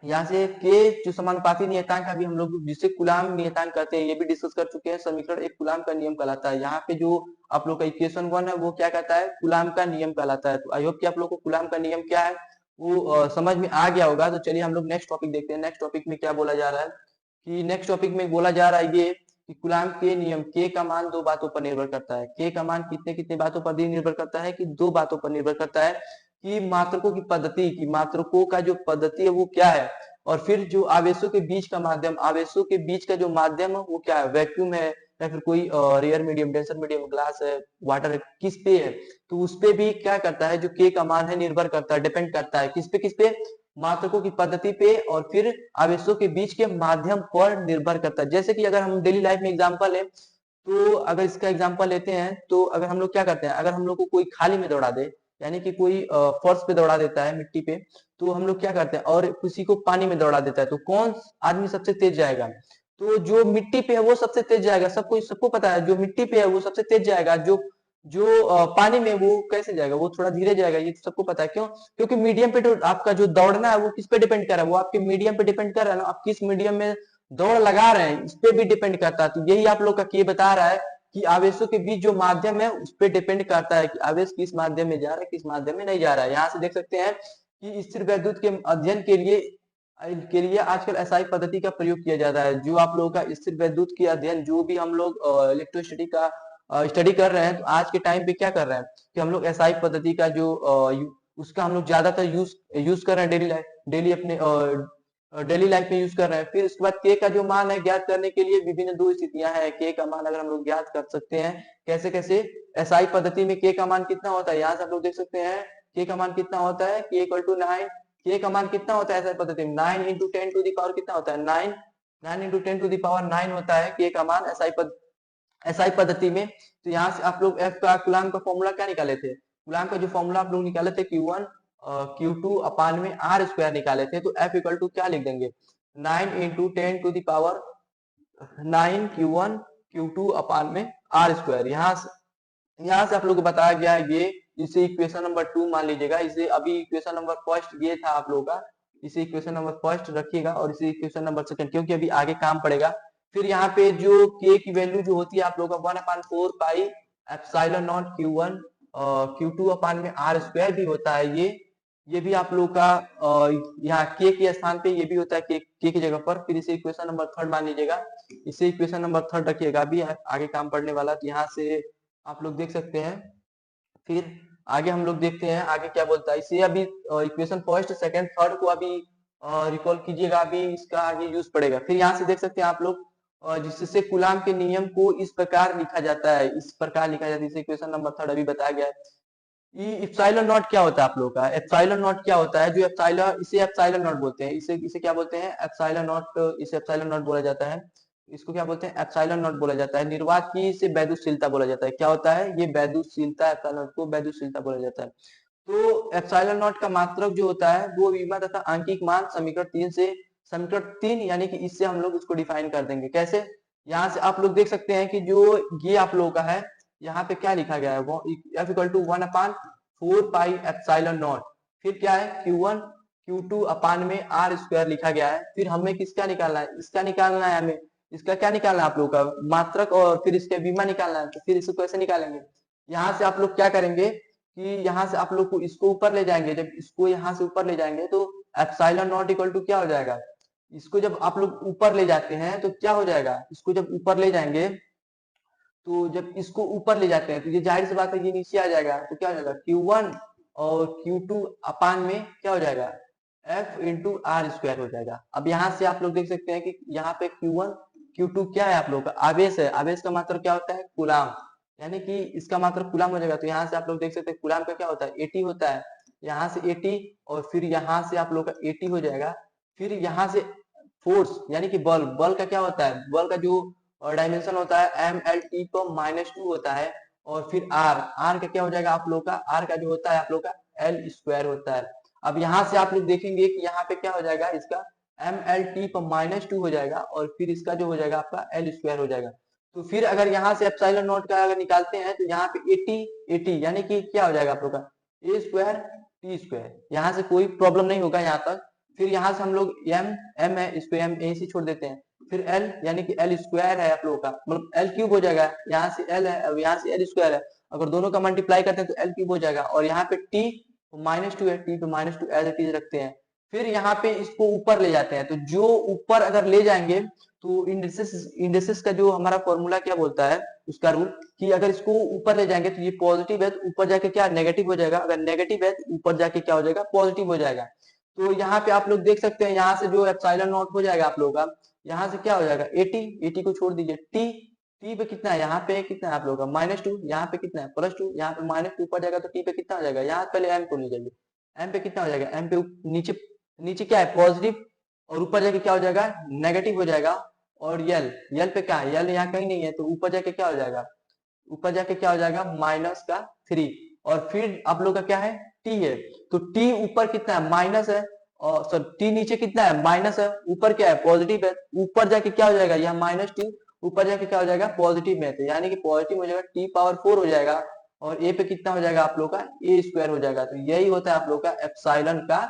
यहाँ से के जो समानुपाती नियतांक अभी हम लोग जिसे कूलाम नियतांक कहते हैं ये भी डिस्कस कर चुके हैं। समीकरण एक कूलाम का नियम कहलाता है। यहाँ पे जो आप लोग का इक्वेशन 1 है वो क्या कहता है, कूलाम का नियम कहलाता है। तो आई होप कि आप लोग को कूलाम का नियम क्या है वो समझ में आ गया होगा। तो चलिए हम लोग नेक्स्ट टॉपिक देखते हैं। नेक्स्ट टॉपिक में क्या बोला जा रहा है कि नेक्स्ट टॉपिक में बोला जा रहा है ये कि कूलाम के नियम, के का मान दो बातों पर निर्भर करता है। के का मान कितने कितने बातों पर निर्भर करता है कि दो बातों पर निर्भर करता है कि मात्रकों की पद्धति, की मात्रकों का जो पद्धति है वो क्या है, और फिर जो आवेशों के बीच का माध्यम, आवेशों के बीच का जो माध्यम है वो क्या है, वैक्यूम है या फिर कोई rare medium, denser medium, glass है, वाटर है, किस पे है। तो उस पे भी क्या करता है, जो के का मान है निर्भर करता है, डिपेंड करता है किस पे मात्रकों की पद्धति पे और फिर आवेशों के बीच के माध्यम पर निर्भर करता है। जैसे कि अगर हम डेली लाइफ में एग्जांपल है, तो अगर इसका एग्जांपल लेते हैं तो अगर हम लोग क्या करते हैं, अगर हम लोग को कोई खाली में दौड़ा दे, यानी कि कोई फर्श पे दौड़ा देता है, मिट्टी पे, तो हम लोग क्या करते हैं, और किसी को पानी में दौड़ा देता है, तो कौन आदमी सबसे तेज जाएगा, तो जो मिट्टी पे है वो सबसे तेज जाएगा। सबको पता है जो मिट्टी पे है वो सबसे तेज जाएगा। जो जो पानी में वो कैसे जाएगा, वो थोड़ा धीरे जाएगा। ये तो सबको पता है। क्यों? क्योंकि मीडियम पे तो आपका जो दौड़ना है वो किस पे डिपेंड कर रहा है, वो आपके मीडियम पे डिपेंड कर रहा है ना, आप किस मीडियम में दौड़ लगा रहे हैं इस पे भी डिपेंड करता है। तो यही आप लोग का ये बता रहा है कि आवेशों के बीच जो माध्यम है उस पे डिपेंड करता है कि आवेश किस माध्यम में जा रहा है, किस माध्यम में नहीं जा रहा है। यहाँ से देख सकते हैं कि स्थिर वैद्युत के अध्ययन के लिए आजकल एसआई पद्धति का प्रयोग किया जाता है। जो आप लोगों का स्थिर वैद्युत की अध्ययन, जो भी हम लोग इलेक्ट्रोस्टैटिक का स्टडी कर रहे हैं, तो आज के टाइम पे क्या कर रहे हैं कि हम लोग एसआई पद्धति का जो उसका हम लोग ज्यादातर यूज कर रहे हैं डेली अपने डेली लाइफ में यूज कर रहे हैं। फिर उसके बाद के का जो मान है ज्ञात करने के लिए विभिन्न दो स्थितियां हैं। के का मान अगर हम लोग ज्ञात कर सकते हैं कैसे कैसे, एसआई पद्धति में के का मान कितना होता है, यहाँ से आप लोग देख सकते हैं के का मान कितना होता है, के इक्वल टू 9। के का मान कितना होता है एसआई पद्धति में, 9 इंटू 10 टू द पावर कितना होता है, 9। 9 इंटू 10 टू द पावर 9 होता है के का मान एसआई पद्धति में। तो यहाँ से आप लोग एफ का कूलाम का फॉर्मूला क्या निकाले थे, कूलाम का जो फॉर्मूला आप लोग निकाले थे Q1 Q2 अपान में R स्क्वायर निकाले थे। तो F इक्वल टू क्या लिख देंगे, 9 into 10 to the power 9 Q1 Q2 upon में R स्क्वायर। यहाँ से आप लोग को बताया गया है ये, इसे इक्वेशन नंबर 2 मान लीजिएगा। इसे अभी इक्वेशन नंबर फर्स्ट ये था आप लोगों का, इसे इक्वेशन नंबर फर्स्ट रखिएगा और इसे इक्वेशन नंबर सेकंड, क्योंकि अभी आगे काम पड़ेगा। फिर यहाँ पे जो के की वैल्यू जो होती है आप लोगों का 1/4 pi epsilon not Q1 Q2 upon में R स्क्वायर भी होता है। ये भी आप लोग का यहाँ के स्थान पे ये भी होता है, के की जगह पर। फिर इसे इक्वेशन नंबर थर्ड मान लीजिएगा, इसे इक्वेशन नंबर थर्ड रखिएगा, अभी आगे काम पड़ने वाला। तो यहाँ से आप लोग देख सकते हैं। फिर आगे हम लोग देखते हैं आगे क्या बोलता है। इसे अभी इक्वेशन फर्स्ट सेकंड थर्ड को अभी रिकॉल कीजिएगा, अभी इसका आगे यूज पड़ेगा। फिर यहाँ से देख सकते हैं आप लोग जिससे कूलाम के नियम को इस प्रकार लिखा जाता है, इस प्रकार लिखा जाता है। इसे इक्वेशन नंबर थर्ड अभी बताया गया है। एप्सिलॉन नॉट क्या होता है आप लोगों का, एप्सिलॉन नॉट क्या होता है, जो एप्सिलॉन, इसे एप्सिलॉन नॉट बोलते हैं। इसे क्या बोलते हैं, एप्सिलॉन नॉट, इसे एप्सिलॉन नॉट बोला जाता है। इसको क्या बोलते हैं, एप्सिलॉन नॉट बोला जाता है। निर्वात की से वैद्युतशीलता बोला जाता है। क्या होता है ये वैद्युतशीलता, एप्सिलॉन नॉट को वैद्युतशीलता बोला जाता है। तो एप्सिलॉन नॉट का मात्रक जो होता है वो विमा तथा आंकिक मान समीकरण 3 यानी कि इससे हम लोग उसको डिफाइन कर देंगे। कैसे, यहाँ से आप लोग देख सकते हैं कि जो ये आप लोगों का है, यहाँ पे क्या लिखा गया है, वो F equal to 1/4 pi epsilon naught. फिर क्या है Q1 Q2 अपान में R स्क्वायर लिखा गया है। फिर हमें किसका निकालना है, इसका निकालना है हमें, इसका क्या निकालना है आप लोग का, मात्रक, और फिर इसके विमा निकालना है। तो फिर इसको कैसे निकालेंगे, यहाँ से आप लोग क्या करेंगे कि यहाँ से आप लोग को इसको ऊपर ले जाएंगे। जब इसको यहाँ से ऊपर ले जाएंगे तो एप्सिलॉन नॉट इक्वल टू क्या हो जाएगा, इसको जब आप लोग ऊपर ले जाते हैं तो क्या हो जाएगा, इसको जब ऊपर ले जाएंगे, तो जब इसको ऊपर ले जाते हैं तो ये जाहिर सी बात है ये नीचे आ जाएगा। तो क्या हो जाएगा Q1 और Q2 अपान में क्या हो जाएगा, F इंटू आर स्क्वायर हो जाएगा। अब यहाँ से आप लोग देख सकते हैं कि यहाँ पे Q1 Q2 क्या है आप लोग का, आवेश है। आवेश का मात्रक क्या होता है, कूलाम, यानी कि इसका मात्रक कूलाम हो जाएगा। तो यहाँ से आप लोग देख सकते हैं कूलाम का क्या होता है, 80 होता है। यहाँ से 80 और फिर यहाँ से आप लोग का 80 हो जाएगा। फिर यहाँ से फोर्स यानी कि बल का क्या होता है, बल का जो डायमेंशन होता है MLT को -2 होता है। और फिर आर का क्या हो जाएगा आप लोग का, आर का जो होता है आप लोग का L स्क्वायर होता है। अब यहाँ से आप लोग देखेंगे कि यहाँ पे क्या हो जाएगा, इसका MLT पर -2 हो जाएगा और फिर इसका जो हो जाएगा आपका L स्क्वायर हो जाएगा। तो फिर अगर यहाँ से एप्सिलॉन नॉट का अगर निकालते हैं तो यहाँ पे 80 यानी कि क्या हो जाएगा आप लोग का A स्क्वायर T स्क्वायर। यहाँ से कोई प्रॉब्लम नहीं होगा यहाँ तक। फिर यहाँ से हम लोग एम है, इसको एम यहीं से छोड़ देते हैं। फिर एल यानी कि एल स्क्वायर है आप लोगों का, मतलब एल क्यूब हो जाएगा, यहाँ से एल है, अब यहाँ से एल स्क्वायर है, अगर दोनों का मल्टीप्लाई करते हैं तो एल क्यूब हो जाएगा। और यहाँ पे टी -2 है, टी पे -2 एज इट इज रखते हैं। फिर यहाँ पे इसको ऊपर ले जाते हैं, तो जो ऊपर अगर ले जाएंगे तो इंडेक्सेस का जो हमारा फॉर्मूला क्या बोलता है, उसका रूल, कि अगर इसको ऊपर ले जाएंगे तो ये पॉजिटिव है, तो ऊपर जाके क्या नेगेटिव हो जाएगा, अगर नेगेटिव है तो ऊपर जाके क्या हो जाएगा, पॉजिटिव हो जाएगा। तो यहाँ पे आप लोग देख सकते हैं, यहाँ से जो एप्सिलॉन नॉट हो जाएगा आप लोगों का, यहाँ से क्या हो जाएगा 80, 80 को छोड़ दीजिए, टी टी पे कितना है, यहाँ पे कितना है आप लोगों का -2, यहाँ पे कितना है +2, यहाँ पे -2 ऊपर जाएगा तो टी पे कितना हो जाएगा, यहाँ पहले एम को ले जाइए, एम पे कितना हो जाएगा, एम पे नीचे नीचे क्या है पॉजिटिव, और ऊपर जाके क्या हो जाएगा नेगेटिव हो जाएगा। और यल यल पे क्या है, यल यहाँ कहीं नहीं है, तो ऊपर जाके क्या हो जाएगा, ऊपर जाके क्या हो जाएगा -3। और फिर आप लोग का क्या है टी है, तो टी ऊपर कितना है माइनस है, और सर टी नीचे कितना है माइनस है, ऊपर क्या है पॉजिटिव है, ऊपर जाके क्या हो जाएगा यहाँ -2, ऊपर जाके क्या हो जाएगा पॉजिटिव में, तो यानी कि पॉजिटिव हो जाएगा टी⁴ हो जाएगा। और ए पे कितना हो जाएगा आप लोग का ए स्क्वायर हो जाएगा। तो यही होता है आप लोग का एप्सिलॉन का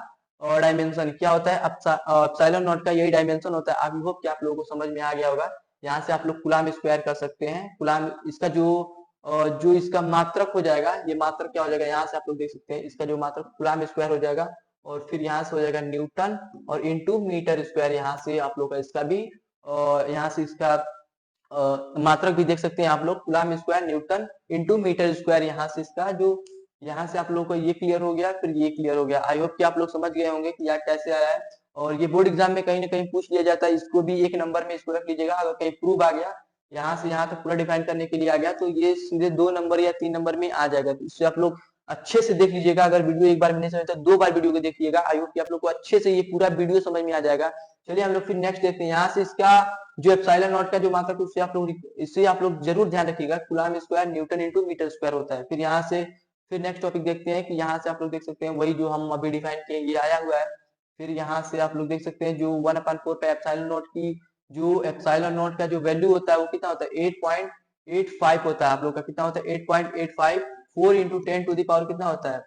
डायमेंशन, क्या होता है एप्सिलॉन नॉट का यही डायमेंशन होता है। आई होप कि आप लोगों को समझ में आ गया होगा। यहाँ से आप लोग कूलाम स्क्वायर कर सकते हैं, कूलाम इसका जो इसका मात्रक हो जाएगा, ये मात्रक क्या हो जाएगा, यहाँ से आप लोग देख सकते हैं, इसका जो मात्रक कूलाम स्क्वायर हो जाएगा, और फिर यहाँ से हो जाएगा न्यूटन, और इनटू मीटर स्क्वायर, यहाँ से आप लोग का इसका भी यहाँ से इसका मात्रक भी देख सकते हैं आप लोग, coulomb square newton into metre square, यहाँ से इसका जो यहाँ से आप लोगों को ये क्लियर हो गया, फिर ये क्लियर हो गया। आई होप कि आप लोग समझ गए होंगे कि यार कैसे आया है। और ये बोर्ड एग्जाम में कहीं ना कहीं पूछ लिया जाता है, इसको भी 1 नंबर में इसको रख लीजिएगा। अगर कहीं प्रूव आ गया यहाँ से यहाँ तक पूरा डिफाइन करने के लिए आ गया, तो ये सीधे 2 नंबर या 3 नंबर में आ जाएगा। तो इससे आप लोग अच्छे से देख लीजिएगा। अगर वीडियो एक बार में नहीं समझता 2 बार वीडियो को देखिएगा। आई होप कि आप लोग को अच्छे से ये पूरा वीडियो समझ में आ जाएगा। चलिए हम लोग फिर नेक्स्ट देखते हैं। यहाँ से इसका जो एप्सिलॉन नॉट का जो मात्रक इससे आप लोग जरूर ध्यान रखिएगा, coulomb square newton into metre square होता है। फिर यहाँ से फिर नेक्स्ट टॉपिक देखते हैं कि यहाँ से आप लोग देख सकते हैं वही जो हम अभी डिफाइन किए ये आया हुआ है। फिर यहाँ से आप लोग देख सकते हैं जो 1/4 पे एप्सिलॉन नॉट की जो एप्सिलॉन नॉट का जो वैल्यू होता है वो कितना होता है 8.85 होता है। आप लोग का कितना होता है 8.85, 4 × 10⁻⁴ कितना होता है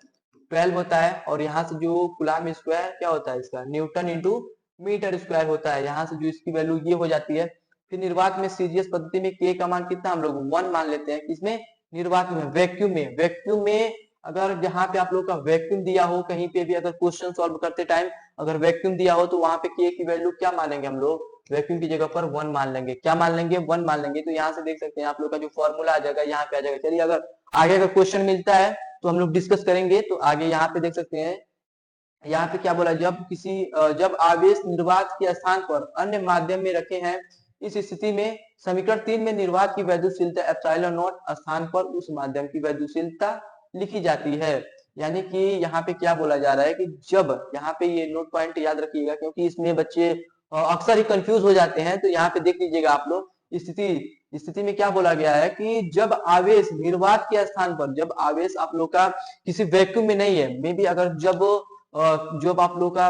12 होता है। और यहाँ से जो कूलाम स्क्वायर क्या होता है इसका न्यूटन इनटू मीटर स्क्वायर होता है। यहाँ से जो इसकी वैल्यू ये हो जाती है। फिर निर्वात में सीजीएस पद्धति में के का मान कितना हम लोग 1 मान लेते हैं। किसमें निर्वात में, वैक्यूम में अगर जहाँ पे आप लोग का वैक्यूम दिया हो, कहीं पे भी अगर क्वेश्चन सॉल्व करते टाइम अगर वैक्यूम दिया हो तो वहां पे के की वैल्यू क्या मानेंगे हम लोग, वैक्यूम की जगह पर 1 मान लेंगे। क्या मान लेंगे 1 मान लेंगे। तो यहाँ से देख सकते हैं आप लोग का जो फॉर्मूला आ जाएगा यहाँ पे आ जाएगा। चलिए अगर आगे का क्वेश्चन मिलता है तो हम लोग डिस्कस करेंगे। तो आगे यहाँ पे देख सकते हैं, यहाँ पे क्या बोला, जब आवेश निर्वात के स्थान पर अन्य माध्यम में रखे हैं, इस स्थिति में समीकरण 3 में निर्वात की वैद्युशीलता एप्सिलॉन नॉट स्थान पर उस माध्यम की वैद्युशीलता लिखी जाती है। यानी कि यहाँ पे क्या बोला जा रहा है कि जब, यहाँ पे ये नोट पॉइंट याद रखिएगा क्योंकि इसमें बच्चे अक्सर ही कंफ्यूज हो जाते हैं। तो यहाँ पे देख लीजिएगा आप लोग, स्थिति में क्या बोला गया है कि जब आवेश निर्वात के स्थान पर, जब आवेश आप लोग का किसी वैक्यूम में नहीं है, मे बी अगर जब आप लोग का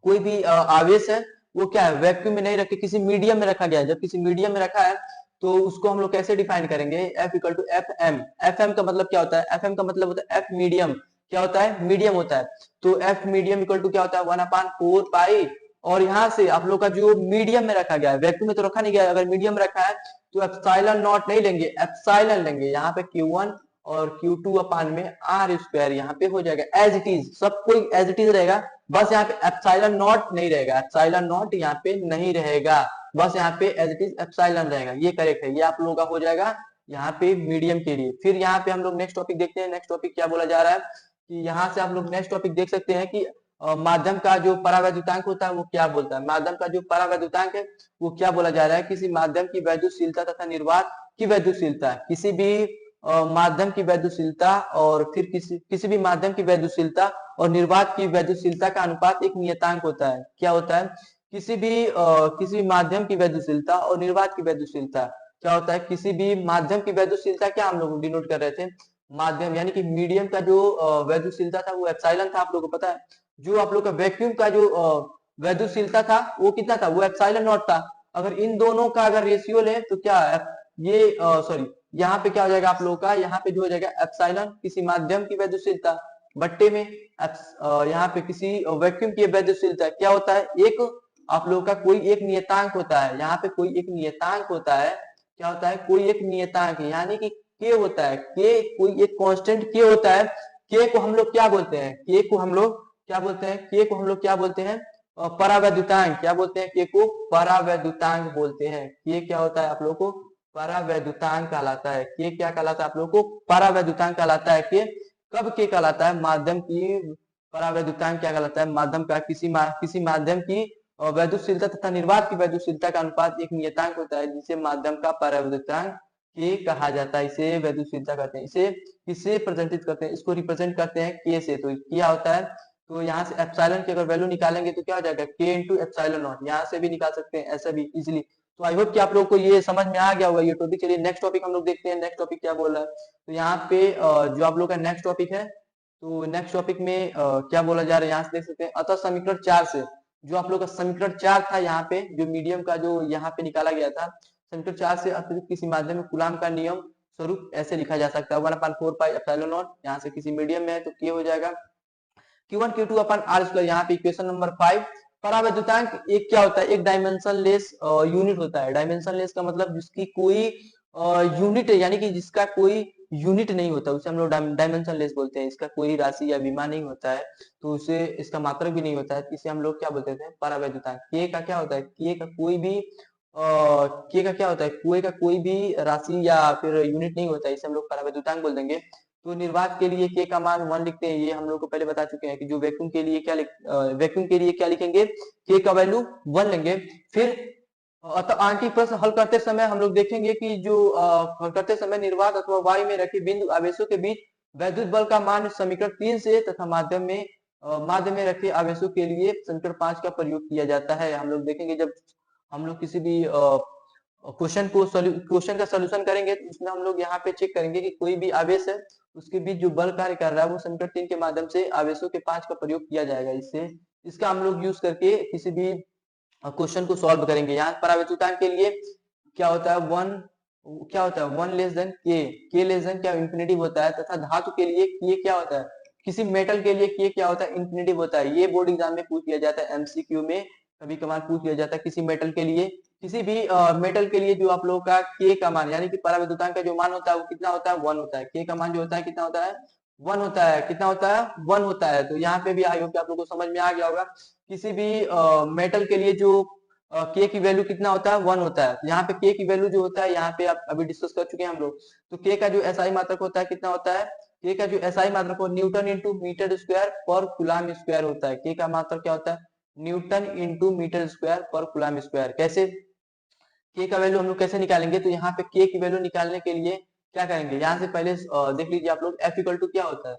कोई भी आवेश है वो क्या है वैक्यूम में नहीं रखे, किसी मीडियम में रखा गया है। जब किसी मीडियम में रखा है तो उसको हम लोग कैसे डिफाइन करेंगे, F = FM। FM का मतलब क्या होता है, FM का मतलब होता है F मीडियम, क्या होता है मीडियम होता है। तो F मीडियम = क्या होता है 1/4 पाई। और यहाँ से आप लोग का जो मीडियम में रखा गया है, वैक्यूम में तो रखा नहीं गया है, अगर मीडियम में रखा है तो एप्सिलॉन नॉट नहीं लेंगे, एप्सिलॉन लेंगे। यहाँ पे Q1 और Q2/r², यहाँ पे हो जाएगा एज इट इज, सब कोई एज इट इज रहेगा। बस यहाँ पे एप्सिलॉन नॉट नहीं रहेगा, एप्सिलॉन नॉट यहाँ पे नहीं रहेगा, बस यहाँ पे एज इट इज एप्सिलॉन रहेगा। ये करेक्ट है, ये आप लोगों का हो जाएगा यहाँ पे मीडियम के लिए। फिर यहाँ पे हम लोग नेक्स्ट टॉपिक देखते हैं। नेक्स्ट टॉपिक क्या बोला जा रहा है कि यहाँ से आप लोग नेक्स्ट टॉपिक देख सकते हैं कि माध्यम का जो परावैद्युतांक होता है वो क्या बोलता है। माध्यम का जो परावैद्युतांक है वो क्या बोला जा रहा है, किसी माध्यम की वैद्युशीलता तथा निर्वात की वैद्युशीलता, किसी भी माध्यम की वैद्युशीलता और फिर किसी भी माध्यम की वैद्युशीलता और निर्वात की वैद्युशीलता का अनुपात एक नियतांक होता है। क्या होता है, किसी भी माध्यम की वैद्युशीलता और निर्वात की वैद्युशीलता क्या होता है, किसी भी माध्यम की वैद्युशीलता क्या हम लोग डिनोट कर रहे थे, माध्यम यानी कि मीडियम का जो वैद्युशीलता था वो एप्सिलॉन था, आप लोगों को पता है। जो आप लोग का वैक्यूम का जो वैद्युशीलता था वो कितना था, वो एप्सिलॉन नॉट था। अगर इन दोनों का अगर रेशियो ले तो क्या ये सॉरी यहाँ पे क्या हो जाएगा आप लोगों का, यहाँ पे जो हो जाएगा एप्सिलॉन किसी माध्यम की वैद्युशीलता बट्टे में यहाँ पे किसी वैक्यूम की वैद्युशीलता क्या होता है, एक आप लोगों का कोई एक नियतांक होता है, यहाँ पे कोई एक नियतांक होता है, क्या होता है, कोई एक नियतांक, यानी कि के होता है, के कोई एक कांस्टेंट के होता है। के को हम लोग क्या बोलते हैं, के को हम लोग क्या बोलते हैं, के को हम लोग क्या बोलते हैं, परावैद्युतांक। क्या बोलते हैं, के को परावैद्युतांक बोलते हैं। के क्या होता है आप लोगों को, परावैद्युतांक कहलाता है। के क्या कहलाता है आप लोगों को, परावैद्युतांक कहलाता है। के कब के कहलाता है, माध्यम की परावैद्युतांक क्या कहलाता है, माध्यम का किसी माध्यम की वैद्युशीलता तथा निर्वात की वैद्युशीलता का अनुपात एक नियतांक होता है, जिसे माध्यम का परावैद्युतांक के कहा जाता है। इसे वैद्युशीलता कहते हैं। इसे किससे रिप्रेजेंट करते हैं, इसको रिप्रेजेंट करते हैं के से। तो क्या होता है, तो यहाँ से एप्सिलॉन की अगर वैल्यू निकालेंगे तो क्या हो जाएगा, के इंटू एप्सिलॉन नॉट। यहाँ से भी निकाल सकते हैं, ऐसा भी इजिली। तो आई होप कि आप लोगों को ये समझ में आ गया होगा ये टॉपिक। चलिए नेक्स्ट टॉपिक हम लोग देखते हैं, नेक्स्ट टॉपिक क्या बोल रहा है। तो यहाँ पे जो आप लोग का नेक्स्ट टॉपिक है, तो नेक्स्ट टॉपिक में क्या बोला जा रहा है, यहाँ से देख सकते हैं। अतः समीकरण 4 से, जो आप लोग का समीकरण 4 था यहाँ पे, जो मीडियम का जो यहाँ पे निकाला गया था, समीकरण 4 से अतिरिक्त किसी माध्यम में कूलाम का नियम स्वरूप ऐसे लिखा जा सकता है, 1/4 पाई एप्सिलॉन नॉट। यहाँ से किसी मीडियम में है तो के हो जाएगा Q1 Q2 upon are square. यहाँ पे इक्वेशन नंबर 5। परावैद्युतांक एक क्या होता है, एक डायमेंशन लेस यूनिट होता है। डायमेंशन लेस का मतलब जिसकी कोई यूनिट, यानी कि जिसका कोई यूनिट नहीं होता, उसे हम लोग डायमेंशन लेस बोलते हैं। इसका कोई राशि या विमा नहीं होता है, तो उसे इसका मात्रक भी नहीं होता है, इसे हम लोग क्या बोलते हैं, परावैद्युतांक। के का क्या होता है, के का कोई भी के का क्या होता है, कुएं का कोई भी राशि या फिर यूनिट नहीं होता है, इसे हम लोग परावैद्युतांक बोल देंगे। तो निर्वात के लिए के का मान 1 लिखते हैं, ये हम लोग को पहले बता चुके हैं कि जो वैक्यूम के लिए वैक्यूम के लिए क्या लिखेंगे, के का वैल्यू 1 लेंगे। फिर अतः आंतरिक प्रश्न हल करते समय हम लोग देखेंगे कि जो हल करते समय निर्वात अथवा वायु में रखे बिंदु आवेशों के बीच वैद्युत बल का मान समीकरण 3 से तथा माध्यम में रखे आवेशों के लिए समीकरण 5 का प्रयोग किया जाता है। हम लोग देखेंगे जब हम लोग किसी भी क्वेश्चन का सोल्यूशन करेंगे तो उसमें हम लोग यहाँ पे चेक करेंगे कि कोई भी आवेश है उसके बीच जो बल कार्य कर रहा है वो समीकरण 3 के माध्यम से आवेशों के 5 का प्रयोग किया जाएगा। इससे इसका हम लोग यूज करके किसी भी क्वेश्चन को सॉल्व करेंगे। यहाँ परावैद्युतांक के लिए क्या होता है, वन लेस देन के लेस देन क्या इंफिनिटिव होता है, तथा धातु के लिए के क्या होता है, किसी मेटल के लिए के क्या होता है, इंफिनिटिव होता है। ये बोर्ड एग्जाम में पूछ लिया जाता है, एमसीक्यू में कभी कभार पूछ लिया जाता है। किसी मेटल के लिए, किसी भी मेटल के लिए जो आप लोगों का के का मान, यानी कि परावैद्युतांक का जो मान होता है वो कितना होता है, 1 होता है। के का मान जो होता है कितना होता है, 1 होता है। कितना होता है, 1 होता है। तो यहाँ पे भी आई होप कि आप लोगों को समझ में आ गया होगा। किसी भी मेटल के लिए जो के की वैल्यू कितना होता है, 1 होता है। यहाँ पे के की वैल्यू जो होता है, यहाँ पे आप अभी डिस्कस कर चुके हैं हम लोग। तो के का जो एसआई मात्रक होता है कितना होता है, के का जो एसआई मात्रक हो न्यूटन इंटू मीटर स्क्वायर पर कूलाम स्क्वायर होता है। के का मात्रक क्या होता है, न्यूटन इंटू मीटर स्क्वायर पर कूलाम स्क्वायर। कैसे, के का वैल्यू हम लोग कैसे निकालेंगे, तो यहाँ पे के की वैल्यू निकालने के लिए क्या करेंगे, यहाँ से पहले देख लीजिए आप लोग, एफ इक्वल टू क्या होता है,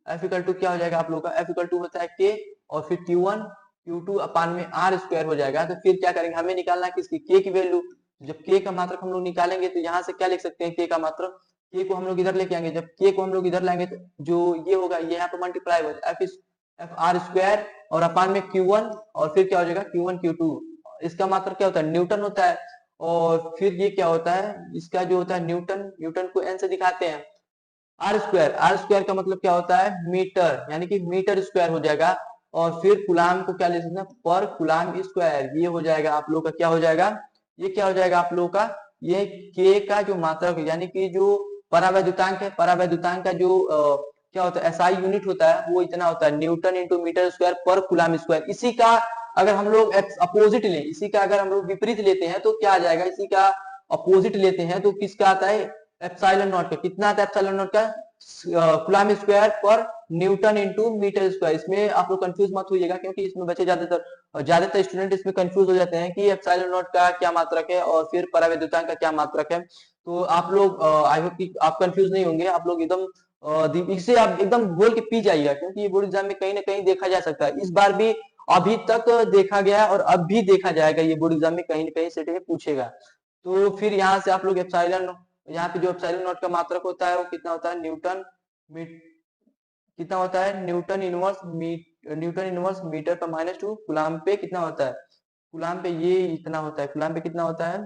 एफ इक्वल टू क्या हो जाएगा आप लोग का, एफ इक्वल टू होता है के और फिर Q1 Q2 अपान में आर स्क्वायर हो जाएगा। तो फिर क्या करेंगे, हमें निकालना है किसकी, के की वैल्यू। जब के का मात्रक हम लोग निकालेंगे तो यहाँ से क्या लिख सकते हैं, के का मात्रक, के को हम लोग इधर लेके आएंगे। जब के को हम लोग इधर लाएंगे तो जो ये होगा ये यहाँ पे मल्टीप्लाई होगा, एफ आर स्क्वायर और अपान में Q1 और फिर क्या हो जाएगा Q1 Q2। इसका मात्रक क्या होता है, न्यूटन होता है। और फिर ये क्या होता है, इसका जो होता है न्यूटन, न्यूटन को एन से दिखाते हैं। आर स्क्वायर, आर स्क्वायर का मतलब क्या होता है, मीटर, यानी कि मीटर स्क्वायर हो जाएगा। और फिर कुलाम को क्या ले सकते हैं, पर कुलाम स्क्वायर। ये हो जाएगा आप लोग का, क्या हो जाएगा, ये क्या हो जाएगा आप लोग का, ये के का जो मात्रक है, यानी कि जो परावैद्युतांक है, परावैद्युतांक का जो क्या होता है एसआई यूनिट होता है वो इतना होता है, न्यूटन इंटू मीटर स्क्वायर पर कुलाम स्क्वायर। इसी का अगर हम लोग अपोजिट लें, इसी का अगर हम लोग विपरीत लेते हैं तो क्या आ जाएगा, इसी का अपोजिट लेते हैं तो किसका आता है, एप्सिलॉन नॉट का। कितना आता है एप्सिलॉन नॉट का, कूलम स्क्वायर पर न्यूटन इंटू मीटर स्क्वायर। इसमें आप लोग कंफ्यूज मत होइएगा, क्योंकि इसमें बच्चे ज्यादातर स्टूडेंट इसमें कंफ्यूज हो जाते हैं कि एप्सिलॉन नॉट का क्या मात्रक है और फिर परावैद्युतांक का क्या मात्रक है। तो आप लोग आई होप कि आप कंफ्यूज नहीं होंगे, आप लोग एकदम इसे आप एकदम घोल के पी जाइएगा, क्योंकि ये बोर्ड एग्जाम में कहीं ना कहीं देखा जा सकता है। इस बार भी अभी तक देखा गया और अब भी देखा जाएगा, ये बोर्ड एग्जाम में कहीं ना कहीं सेट में पूछेगा। तो फिर यहाँ से आप लोग एप्सिलॉन, यहाँ पे जो एप्सिलॉन नॉट का मात्रक होता है वो कितना होता है, कितना होता है, न्यूटन इनवर्स मीटर का -2 कूलाम पे कितना होता है, कूलाम पे ये इतना होता है, कूलाम पे कितना होता है,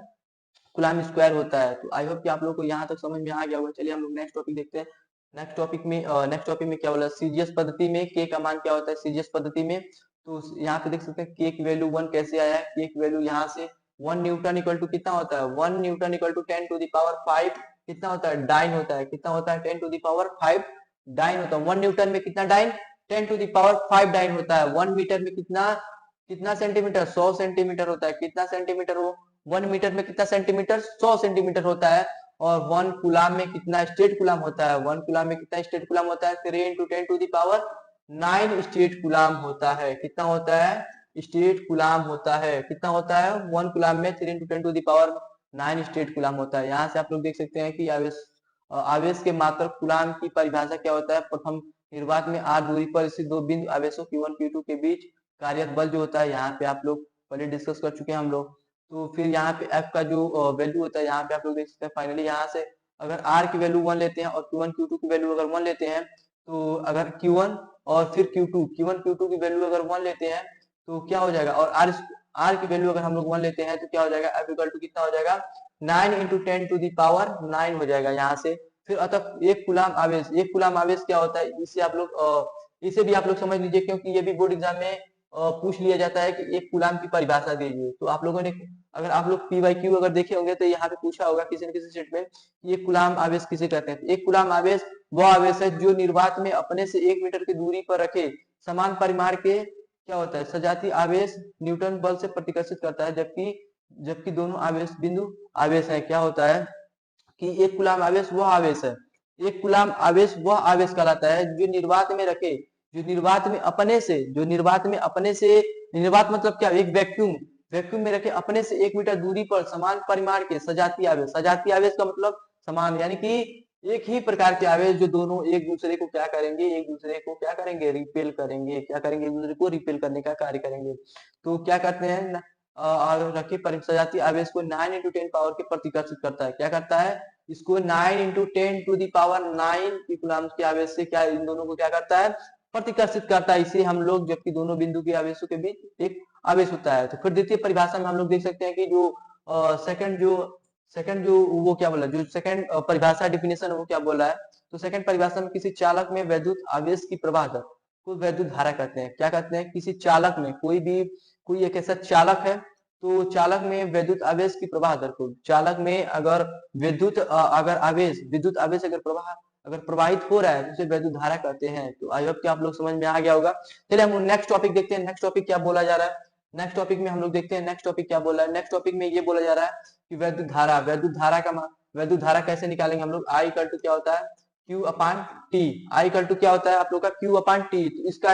कूलाम स्क्वायर होता है। तो आई होप कि आप लोग को यहाँ तक समझ में आ गया होगा। चलिए हम लोग नेक्स्ट टॉपिक देखते हैं। नेक्स्ट टॉपिक में क्या बोला, सीजीएस पद्धति में के का मान क्या होता है सीजीएस पद्धति में। तो यहाँ पे देख सकते हैं के की वैल्यू 1 कैसे आया है। के की वैल्यू यहाँ से 1 न्यूटन इक्वल टू कितना होता है, 1 newton equal to 10 to the power 5 कितना होता है, डाइन होता है। कितना होता है, 10 टू द पावर 5 डाइन होता है। 1 न्यूटन में कितना dyne, 10 to the power 5 dyne होता है। 1 मीटर में कितना कितना सेंटीमीटर, 100 सेंटीमीटर होता है। कितना सेंटीमीटर वो, 1 मीटर में कितना सेंटीमीटर, 100 सेंटीमीटर होता है। और 1 कूलाम में कितना स्टेट कूलाम होता है, 1 कूलाम में कितना स्टेट कूलाम होता है, 3 into 10 to the power 9 statcoulomb होता है। कितना होता है, स्टेट कूलाम होता है। कितना होता है, 1 कूलाम में 3 into 10 to the power 9 statcoulomb होता है। यहाँ से आप लोग देख सकते हैं कि आवेश के मात्रक कूलाम की परिभाषा क्या होता है। प्रथम निर्वात में r दूरी पर स्थित दो बिंदु आवेशों Q1 Q2 के बीच कार्यरत बल जो होता है, यहाँ पे आप लोग पहले डिस्कस कर चुके हैं हम लोग। तो फिर यहाँ पे F का जो वैल्यू होता है, यहाँ पे आप लोग देख सकते हैं फाइनली यहाँ से अगर R की वैल्यू 1 लेते हैं और Q1 Q2 की वैल्यू अगर 1 लेते हैं, तो अगर Q1 और फिर Q1 Q2 की वैल्यू अगर 1 लेते हैं तो क्या हो जाएगा, और R की वैल्यू अगर हम लोग 1 लेते हैं तो क्या हो जाएगा, F इक्वल टू कितना हो जाएगा, 9 इंटू 10 टू दी पावर 9 हो जाएगा यहाँ से। फिर अतः एक कूलाम आवेश, एक कूलाम आवेश क्या होता है, इसे आप लोग इसे भी आप लोग समझ लीजिए, क्योंकि ये भी बोर्ड एग्जाम में पूछ लिया जाता है कि एक कूलाम की परिभाषा दीजिए। तो आप लोगों ने अगर आप लोग पी वाई क्यू अगर देखे होंगे तो यहाँ पे पूछा होगा किसी न किसी सेट में कि एक कूलाम आवेश किसे कहते हैं। एक कूलाम आवेश वह आवेश है जो निर्वात में अपने से 1 मीटर की दूरी पर रखे समान परिमाण के क्या होता है, सजातीय आवेश न्यूटन बल से प्रतिकर्षित करता है, जबकि जबकि दोनों आवेश बिंदु आवेश है। क्या होता है कि एक कूलाम आवेश वह आवेश है, एक कूलाम आवेश वह आवेश कहलाता है जो निर्वात में रखे, जो निर्वात में अपने से, जो निर्वात में अपने से, निर्वात मतलब क्या, एक वैक्यूम, वैक्यूम में रखे अपने से 1 मीटर दूरी पर समान परिमाण के सजातीय आवेश। सजातीय आवेश का मतलब समान, यानी कि एक ही प्रकार के आवेश जो दोनों एक दूसरे को क्या करेंगे, एक दूसरे को क्या करेंगे, रिपेल करेंगे। क्या करेंगे, एक दूसरे को रिपेल करने का कार्य करेंगे। तो क्या करते हैं, रखे सजातीय आवेश को 9 इंटू 10 पावर के प्रतिकर्षित करता है। क्या करता है, इसको 9 इंटू 10 टू दी पावर 9 की कूलाम के आवेश से क्या इन दोनों को क्या करता है, प्रतिकर्षित करता है। इसे हम लोग, जबकि दोनों बिंदु के आवेशों के बीच एक आवेश होता है। तो फिर द्वितीय परिभाषा में हम लोग देख सकते हैं कि जो सेकंड जो वो क्या बोला, जो सेकंड परिभाषा डिफिनेशन वो क्या बोला है। तो सेकंड परिभाषा में किसी चालक में वैद्युत आवेश की प्रवाह दर को वैद्युत धारा कहते हैं। क्या कहते हैं, किसी चालक में, कोई एक ऐसा चालक है, तो चालक में वैद्युत आवेश की प्रवाह दर को, चालक में अगर विद्युत आवेश अगर प्रवाहित हो रहा है तो उसे वैद्युत धारा कहते हैं। तो आई होप कि आप लोग समझ में आ गया होगा। चलिए हम नेक्स्ट टॉपिक देखते हैं, नेक्स्ट टॉपिक क्या बोला जा रहा है। नेक्स्ट टॉपिक में हम लोग देखते हैं नेक्स्ट टॉपिक क्या बोला है। नेक्स्ट टॉपिक में ये बोला जा रहा है कि वैद्युत धारा कैसे निकालेंगे हम लोग। आई इक्वल टू क्या होता है, Q upon T. I equal to क्या होता है आप लोग का, क्यू अपान टी। तो इसका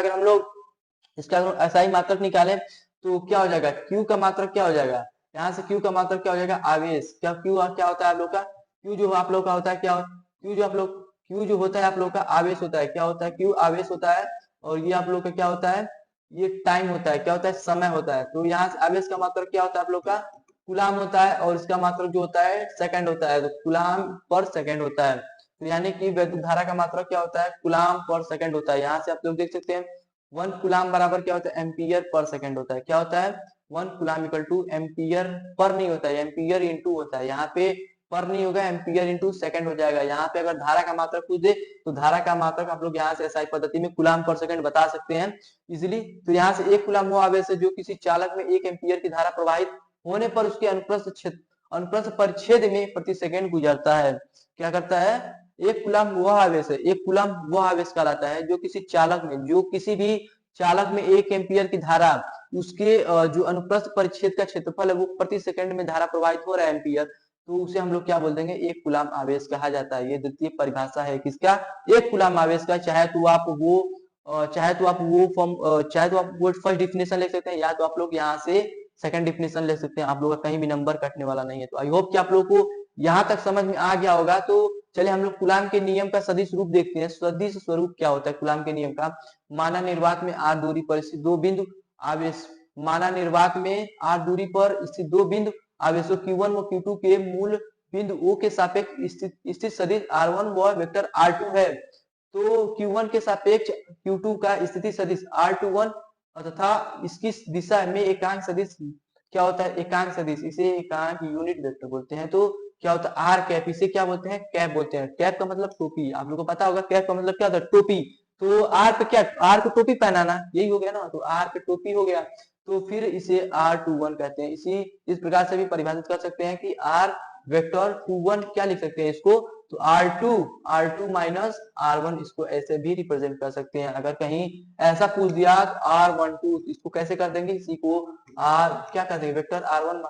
अगर ऐसा ही मात्रक निकालें तो क्या हो जाएगा, क्यू का मात्रक क्या हो जाएगा, यहाँ से क्यू का मात्रक क्या हो जाएगा, आवेश। क्या क्यू क्या होता है आप लोग का, क्यू जो आप लोग का होता है क्या, क्यू जो होता है आप लोग का आवेश होता है। क्या होता है, क्यू आवेश होता है। और ये आप लोग का क्या होता है, ये टाइम होता है। क्या होता है, समय होता है। तो यहाँ से आवेश का मात्रक क्या होता है आप लोग का, कूलाम होता है, और इसका मात्रक जो होता है सेकंड होता है। तो कूलाम पर सेकंड होता है। तो यानी कि वैद्युत धारा का मात्रक क्या होता है, कूलाम पर सेकंड होता है। यहाँ से आप लोग देख सकते हैं 1 कूलाम बराबर क्या होता है, एम्पियर पर सेकंड होता है। क्या होता है, 1 coulomb equal two ampere per नहीं होता है, एम्पियर इंटू होता है। यहाँ पे पर नहीं होगा, एम्पियर इंटू सेकंड हो जाएगा। यहाँ पे अगर धारा का मात्रक पूछ दे तो धारा का मात्रक आप लोग यहाँ से एसआई पद्धति में कूलाम पर सेकंड बता सकते हैं इजिली। तो यहाँ से एक कूलाम वो आवेश है जो किसी चालक में 1 एम्पियर की धारा प्रवाहित होने पर उसके अनुप्रस्थ परिच्छेद में प्रति सेकंड गुजरता है। क्या करता है, एक कूलाम वह आवेश है, एक कूलाम वह आवेश कहलाता है जो किसी चालक में, जो किसी भी चालक में 1 एम्पियर की धारा, उसके जो अनुप्रस्थ परिच्छेद का क्षेत्रफल है वो प्रति सेकंड में धारा प्रवाहित हो रहा है एम्पियर, तो उसे हम लोग क्या बोल देंगे, एक कूलाम आवेश कहा जाता है। ये द्वितीय परिभाषा है किसका, एक कूलाम आवेश का। चाहे तो आप वो फर्स्ट डिफिनेशन ले सकते हैं, या तो आप लोग यहाँ से सेकंड डिफिनेशन ले सकते हैं। आप लोग का कहीं भी नंबर कटने वाला नहीं है। तो आई होप कि आप लोग को यहाँ तक समझ में आ गया होगा। तो चलिए हम लोग कूलाम के नियम का सदिश रूप देखते हैं। सदिश स्वरूप क्या होता है कूलाम के नियम का, माना निर्वात में r दूरी पर स्थित दो बिंदु आवेश, माना निर्वात में r दूरी पर स्थित दो बिंदु आवेशों Q1 व Q2 के मूल बिंदु O के सापेक्ष स्थित सदिश R1 व वेक्टर R2 है। तो Q1 के सापेक्ष Q2 का स्थिति सदिश R21 तथा इसकी दिशा में एकांक सदिश क्या होता है, एकांक सदिश, इसे एकांक यूनिट वेक्टर बोलते हैं। तो क्या होता है आर कैप, इसे क्या बोलते हैं कैप बोलते हैं। कैप का मतलब टोपी, आप लोगों को पता होगा कैप का मतलब क्या होता है टोपी। तो आर पे क्या, आर को टोपी पहनाना, यही हो गया ना, तो आर पे टोपी हो गया। तो फिर इसे R21 कहते हैं। इस प्रकार से भी परिभाषित कर सकते हैं कि आर वेक्टर 21 क्या लिख सकते हैं इसको, तो R2 माइनस R1, इसको ऐसे भी रिप्रेजेंट कर सकते हैं। अगर कहीं ऐसा पूछ दिया R12, इसको कैसे कर देंगे, इसी को आर क्या कर देंगे वेक्टर R1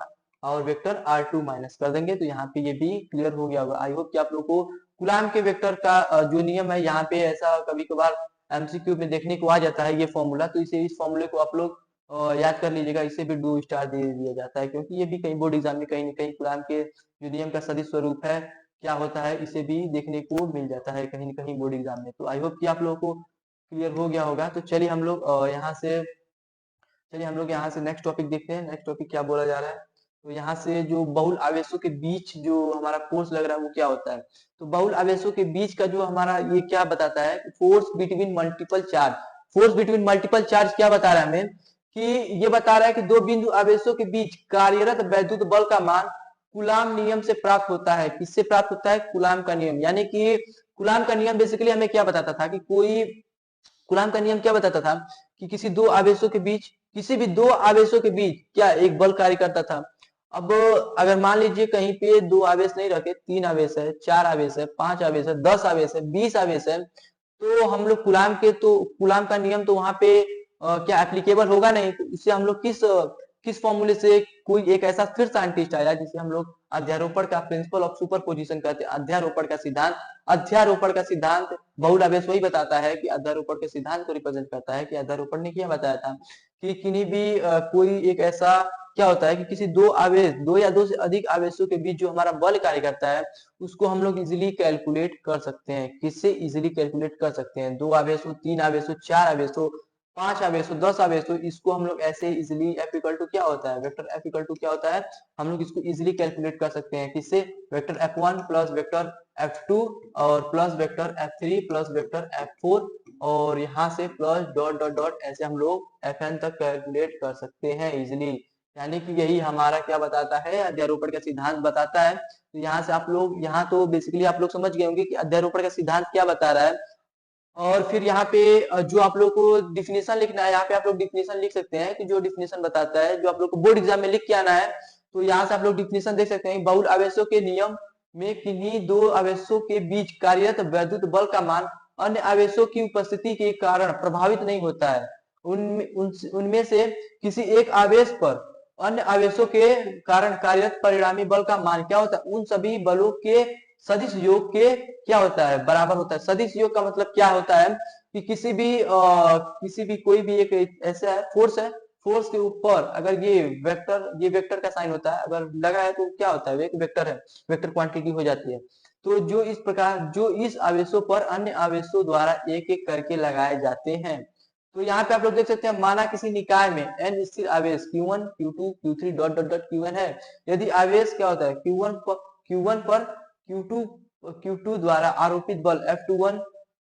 और वेक्टर R2 माइनस कर देंगे। तो यहाँ पे ये भी क्लियर हो गया होगा। आई होप कि आप लोग को कूलाम के वेक्टर का जो नियम है, यहाँ पे ऐसा कभी कभार एमसीक्यू में देखने को आ जाता है ये फॉर्मूला, तो इस फॉर्मूले को आप लोग याद कर लीजिएगा। इसे भी 2 स्टार दे दिया जाता है, क्योंकि ये भी कहीं बोर्ड एग्जाम में कहीं न कहीं कूलाम के जो नियम का सदिश स्वरूप है क्या होता है, इसे भी देखने को मिल जाता है कहीं न कहीं बोर्ड एग्जाम में। तो आई होप कि आप लोगों को क्लियर हो गया होगा। तो चलिए हम लोग यहाँ से नेक्स्ट टॉपिक देखते हैं। नेक्स्ट टॉपिक क्या बोला जा रहा है, तो यहाँ से जो बहुल आवेशों के बीच जो हमारा फोर्स लग रहा है वो क्या होता है। तो बहुल आवेशों के बीच का जो हमारा ये क्या बताता है, force between multiple charge. Force between multiple charge क्या बता रहा है हमें, कि ये बता रहा है कि दो बिंदु आवेशों के बीच कार्यरत वैद्युत बल का मान कूलाम नियम से प्राप्त होता है। किससे प्राप्त होता है, कूलाम का नियम। यानी कि कूलाम का नियम बेसिकली हमें क्या बताता था कि कूलाम का नियम क्या बताता था कि किसी भी दो आवेशों के बीच क्या एक बल कार्य करता था। अब अगर मान लीजिए कहीं पे 2 आवेश नहीं रखे, 3 आवेश है, 4 आवेश है, 5 आवेश है, 10 आवेश है, 20 आवेश है, तो हम लोग कूलाम का नियम तो वहां पे क्या एप्लीकेबल होगा नहीं। तो इससे हम लोग किस फॉर्मूले से, कोई एक ऐसा फिर साइंटिस्ट आया जिसे हम लोग अध्यारोपण का प्रिंसिपल ऑफ सुपरपोजिशन कहते हैं। अध्यारोपण का सिद्धांत बहुल आवेश वही बताता है कि अध्यारोपण के सिद्धांत को रिप्रेजेंट करता है। कि अध्यारोपण ने क्या बताया था कि किन्हीं भी कोई एक ऐसा क्या होता है कि किसी दो या दो से अधिक आवेशों के बीच जो हमारा बल कार्य करता है उसको हम लोग इजिली कैलकुलेट कर सकते हैं। किससे इजिली कैलकुलेट कर सकते हैं, 2 आवेश हो, 3 आवेश हो, 4 आवेश हो, 5 आवेश हो, 10 आवेश हो, इसको हम लोग ऐसे इजिली F इक्वल टू क्या होता है, वेक्टर F इक्वल टू क्या होता है, हम लोग इसको इजिली कैलकुलेट कर सकते हैं। किससे, vector F1 plus vector F2 और plus vector F3 plus vector F4 और यहाँ से प्लस डॉट डॉट डॉट ऐसे हम लोग Fn तक कैलकुलेट कर सकते हैं इजिली। यानी कि यही हमारा क्या बताता है, अध्यारोपण का सिद्धांत बताता है। तो यहाँ से आप लोग, यहाँ तो बेसिकली आप लोग समझ गए होंगे कि अध्यारोपण का सिद्धांत क्या बता रहा है। और फिर यहाँ पे जो आप लोग को डिफिनेशन लिखना है, यहाँ पे आप लोग डिफिनेशन लिख सकते हैं कि जो डिफिनेशन बताता है, जो आप लोग को बोर्ड एग्जाम में लिख के आना है। तो यहाँ से आप लोग डिफिनेशन देख सकते हैं, बहुल आवेशों के नियम में किन्हीं दो आवेशों के बीच कार्यरत वैद्युत बल का मान अन्य आवेशों की उपस्थिति के कारण प्रभावित नहीं होता है। उनमें से किसी एक आवेश पर अन्य आवेशों के कारण कार्यरत परिणामी बल का मान क्या होता है, उन सभी बलों के सदिश योग के क्या होता है, बराबर होता है। सदिश योग का मतलब क्या होता है कि किसी भी कोई भी एक ऐसा है फोर्स के ऊपर अगर ये वेक्टर का साइन होता है, अगर लगा है तो क्या होता है, एक वेक्टर है, वेक्टर क्वांटिटी हो जाती है। तो जो इस आवेशों पर अन्य आवेशों द्वारा एक एक करके लगाए जाते हैं। तो यहाँ पे आप लोग देख सकते हैं, माना किसी निकाय में n स्थिर आवेश Q1 Q2 Q3 dot dot dot Qn है। यदि आवेश क्या होता है Q1 पर Q2 द्वारा आरोपित बल F21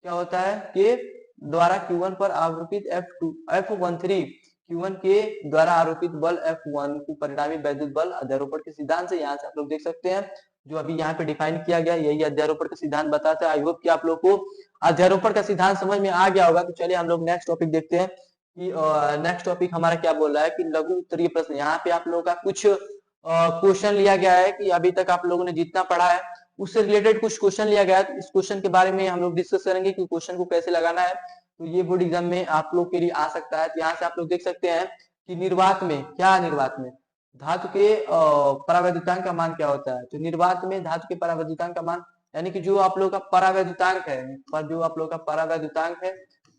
क्या होता है, के द्वारा Q1 पर आरोपित F13 Q1 के द्वारा आरोपित बल F1 को परिणामी वैद्युत बल अध्यारोपण के सिद्धांत से यहाँ से आप लोग देख सकते हैं जो अभी यहाँ पे डिफाइन किया गया, यही अध्यारोपण का सिद्धांत बताता है। आई होप कि आप लोग को अध्यारोपण का सिद्धांत समझ में आ गया होगा। तो चलिए हम लोग नेक्स्ट टॉपिक देखते हैं कि नेक्स्ट टॉपिक हमारा क्या बोल रहा है कि लघु उत्तरीय प्रश्न। यहाँ पे आप लोगों का कुछ क्वेश्चन लिया गया है कि अभी तक आप लोगों ने जितना पढ़ा है उससे रिलेटेड कुछ क्वेश्चन लिया गया है। तो इस क्वेश्चन के बारे में हम लोग डिस्कस करेंगे कि क्वेश्चन को कैसे लगाना है। तो ये बोर्ड एग्जाम में आप लोग के लिए आ सकता है। तो यहाँ से आप लोग देख सकते हैं कि निर्वात में धातु के परावैद्युतांक का मान क्या होता है। तो निर्वात में धातु के परावैद्युतांक का मान, यानी कि जो आप लोग का परावैद्युतांक है, जो आप लोग का परावैद्युतांक है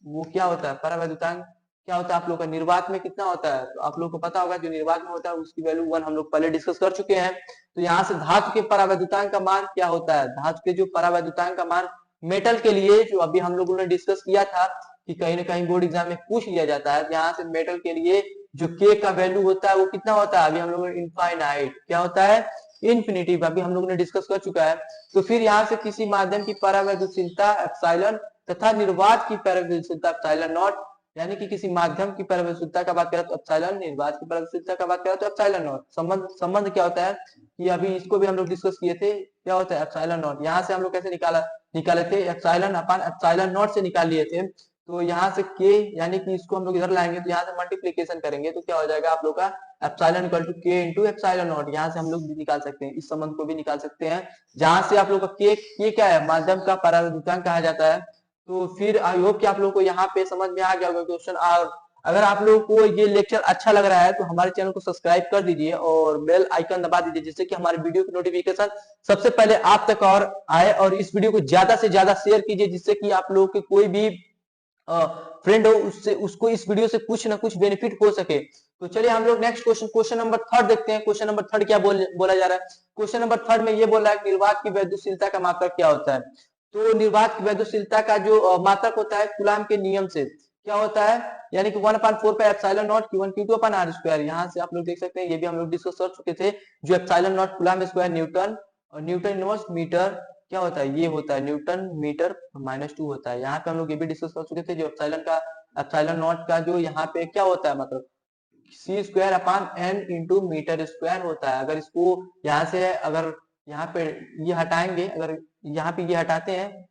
वो क्या होता है, परावैद्युतांक क्या होता है आप लोग का निर्वात में कितना होता है। तो आप लोग को पता होगा जो निर्वात में होता है उसकी वैल्यू 1 हम लोग पहले डिस्कस कर चुके हैं। तो यहाँ से धातु के परावैद्युतांक का मान क्या होता है, धातु के जो परावैद्युतांक का मान मेटल के लिए जो अभी हम लोगों ने डिस्कस किया था कि कहीं ना कहीं बोर्ड एग्जाम में पूछ लिया जाता है। यहाँ से मेटल के लिए जो के का वैल्यू होता है वो कितना होता है, अभी हम लोगों ने इनफाइनाइट क्या होता है, इन्फिनिटी, अभी हम लोगों ने डिस्कस कर चुका है। तो फिर यहाँ से किसी माध्यम की परावैद्युतशीलता एप्सिलॉन तथा निर्वात की परावैद्युतशीलता एप्सिलॉन नॉट यानी कि किसी माध्यम की पारगम्यता का बात करें तो एप्सिलॉन, निर्वात की पारगम्यता का बात करें तो एप्सिलॉन नॉट। संबंध संबंध क्या होता है कि अभी इसको भी हम लोग डिस्कस किए थे, क्या होता है एप्सिलॉन नॉट। यहाँ से हम लोग कैसे निकाले थे, एप्सिलॉन अपान एप्सिलॉन नॉट से निकाल लिए थे। तो यहाँ से के यानी कि इसको हम लोग इधर लाएंगे तो यहाँ से मल्टीप्लीकेशन करेंगे तो क्या हो जाएगा आप लोग का एप्सिलॉन इक्वल टू के इंटू एप्सिलॉन नॉट। यहाँ से हम लोग भी निकाल सकते हैं, इस संबंध को भी निकाल सकते हैं जहां से आप लोग का के क्या है, माध्यम का परावर्तकांक कहा जाता है। तो फिर आई होप कि आप लोग को यहाँ पे समझ में आ गया होगा क्वेश्चन। और अगर आप लोगों को ये लेक्चर अच्छा लग रहा है तो हमारे चैनल को सब्सक्राइब कर दीजिए और बेल आइकन दबा दीजिए, जिससे कि हमारे वीडियो की नोटिफिकेशन सबसे पहले आप तक और आए। और इस वीडियो को ज्यादा से ज्यादा शेयर कीजिए, जिससे कि आप लोगों के कोई भी फ्रेंड हो उससे उसको इस वीडियो से कुछ ना कुछ बेनिफिट हो सके। तो चलिए हम लोग नेक्स्ट क्वेश्चन नंबर थर्ड देखते हैं। क्वेश्चन नंबर थर्ड क्या बोला जा रहा है। क्वेश्चन नंबर थर्ड में ये बोल रहा है कि निर्वात की वैद्युतशीलता का मात्रक क्या होता है। तो निर्वात की वैद्युतशीलता का जो मात्रक होता है कूलाम के नियम से क्या होता है, यानी कि 1/4 pi epsilon not Q1 Q2 upon R square. यहाँ से आप लोग देख सकते हैं, ये भी हम लोग डिस्कस कर चुके थे। जो epsilon not coulomb square Newton और न्यूटन इनवर्स मीटर क्या होता है, ये होता है न्यूटन मीटर -2 होता है। यहाँ पे हम लोग ये भी डिस्कस कर चुके थे। जो एप्सिलॉन नॉट का जो यहाँ पे क्या होता है मतलब C square upon n into metre square होता है। अगर इसको यहाँ से अगर यहाँ पे ये हटाएंगे, अगर यहाँ पे ये हटाते हैं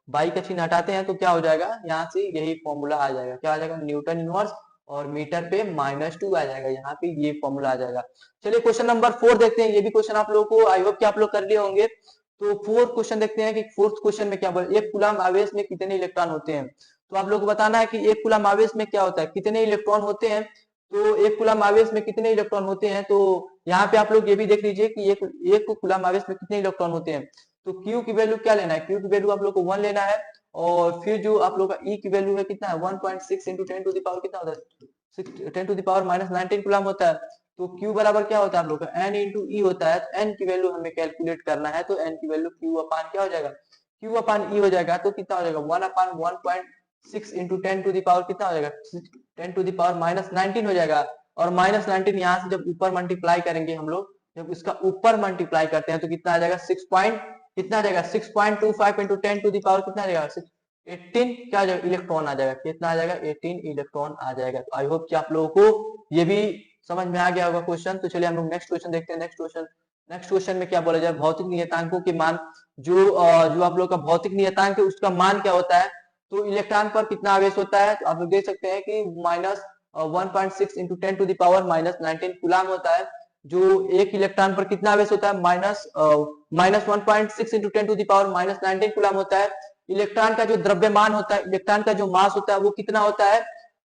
बाई का चिन्ह हटाते हैं तो क्या हो जाएगा, यहाँ से यही फॉर्मूला आ जाएगा। क्या आ जाएगा, न्यूटन इनवर्स और मीटर पे -2 आ जाएगा। यहाँ पे ये फॉर्मूला आ जाएगा। चलिए क्वेश्चन नंबर 4 देखते हैं। ये भी क्वेश्चन आप लोगों को आई होप कि आप लोग कर लिए होंगे। तो फोर्थ क्वेश्चन देखते हैं कि फोर्थ क्वेश्चन में क्या बोले, एक कूलम आवेश में कितने इलेक्ट्रॉन होते हैं। तो आप लोग को बताना है कि एक कूलम आवेश में क्या होता है, कितने इलेक्ट्रॉन होते हैं। तो एक कूलम आवेश में कितने इलेक्ट्रॉन होते हैं, तो यहाँ पे आप लोग ये भी देख लीजिए कि एक कूलम आवेश में कितने इलेक्ट्रॉन होते हैं। तो Q की वैल्यू क्या लेना है, Q की वैल्यू आप लोग को 1 लेना है। और फिर जो आप लोग का E की वैल्यू है कितना है, 1.6 इंटू 10 टू द पावर कितना होता है, 10 टू द पावर -19 कूलम होता है। तो Q बराबर क्या होता है आप लोग का N इंटू E होता है। तो N की वैल्यू हमें कैलकुलेट करना है, तो N की वैल्यू Q अपान क्या हो जाएगा, Q अपान E हो जाएगा। तो कितना हो जाएगा 1/1.6 इंटू 10 टू द पावर कितना हो जाएगा 10 टू द पावर -19 हो जाएगा। और -19 यहाँ से जब ऊपर मल्टीप्लाई करेंगे हम लोग, जब इसका ऊपर मल्टीप्लाई करते हैं तो कितना आ जाएगा 6.25 इंटू 10 टू द पावर कितना आ जाएगा 18 क्या आ जाएगा इलेक्ट्रॉन आ जाएगा। कितना आ जाएगा 18 इलेक्ट्रॉन आ जाएगा। तो आई होप कि आप लोगों को ये भी समझ में आ गया होगा क्वेश्चन। तो चलिए हम लोग नेक्स्ट क्वेश्चन देखते हैं। नेक्स्ट क्वेश्चन में क्या बोला जाए, भौतिक नियतांकों के मान। जो आप लोग का भौतिक नियतांक है उसका मान क्या होता है। तो इलेक्ट्रॉन पर कितना आवेश होता है, तो आप लोग देख सकते हैं कि -1.6 into 10 to the power -19 coulomb होता है। जो एक इलेक्ट्रॉन पर कितना आवेश होता है, -1.6 into 10 to the power -19 coulomb होता है। इलेक्ट्रॉन का जो द्रव्यमान होता है, इलेक्ट्रॉन का जो मास होता है वो कितना होता है,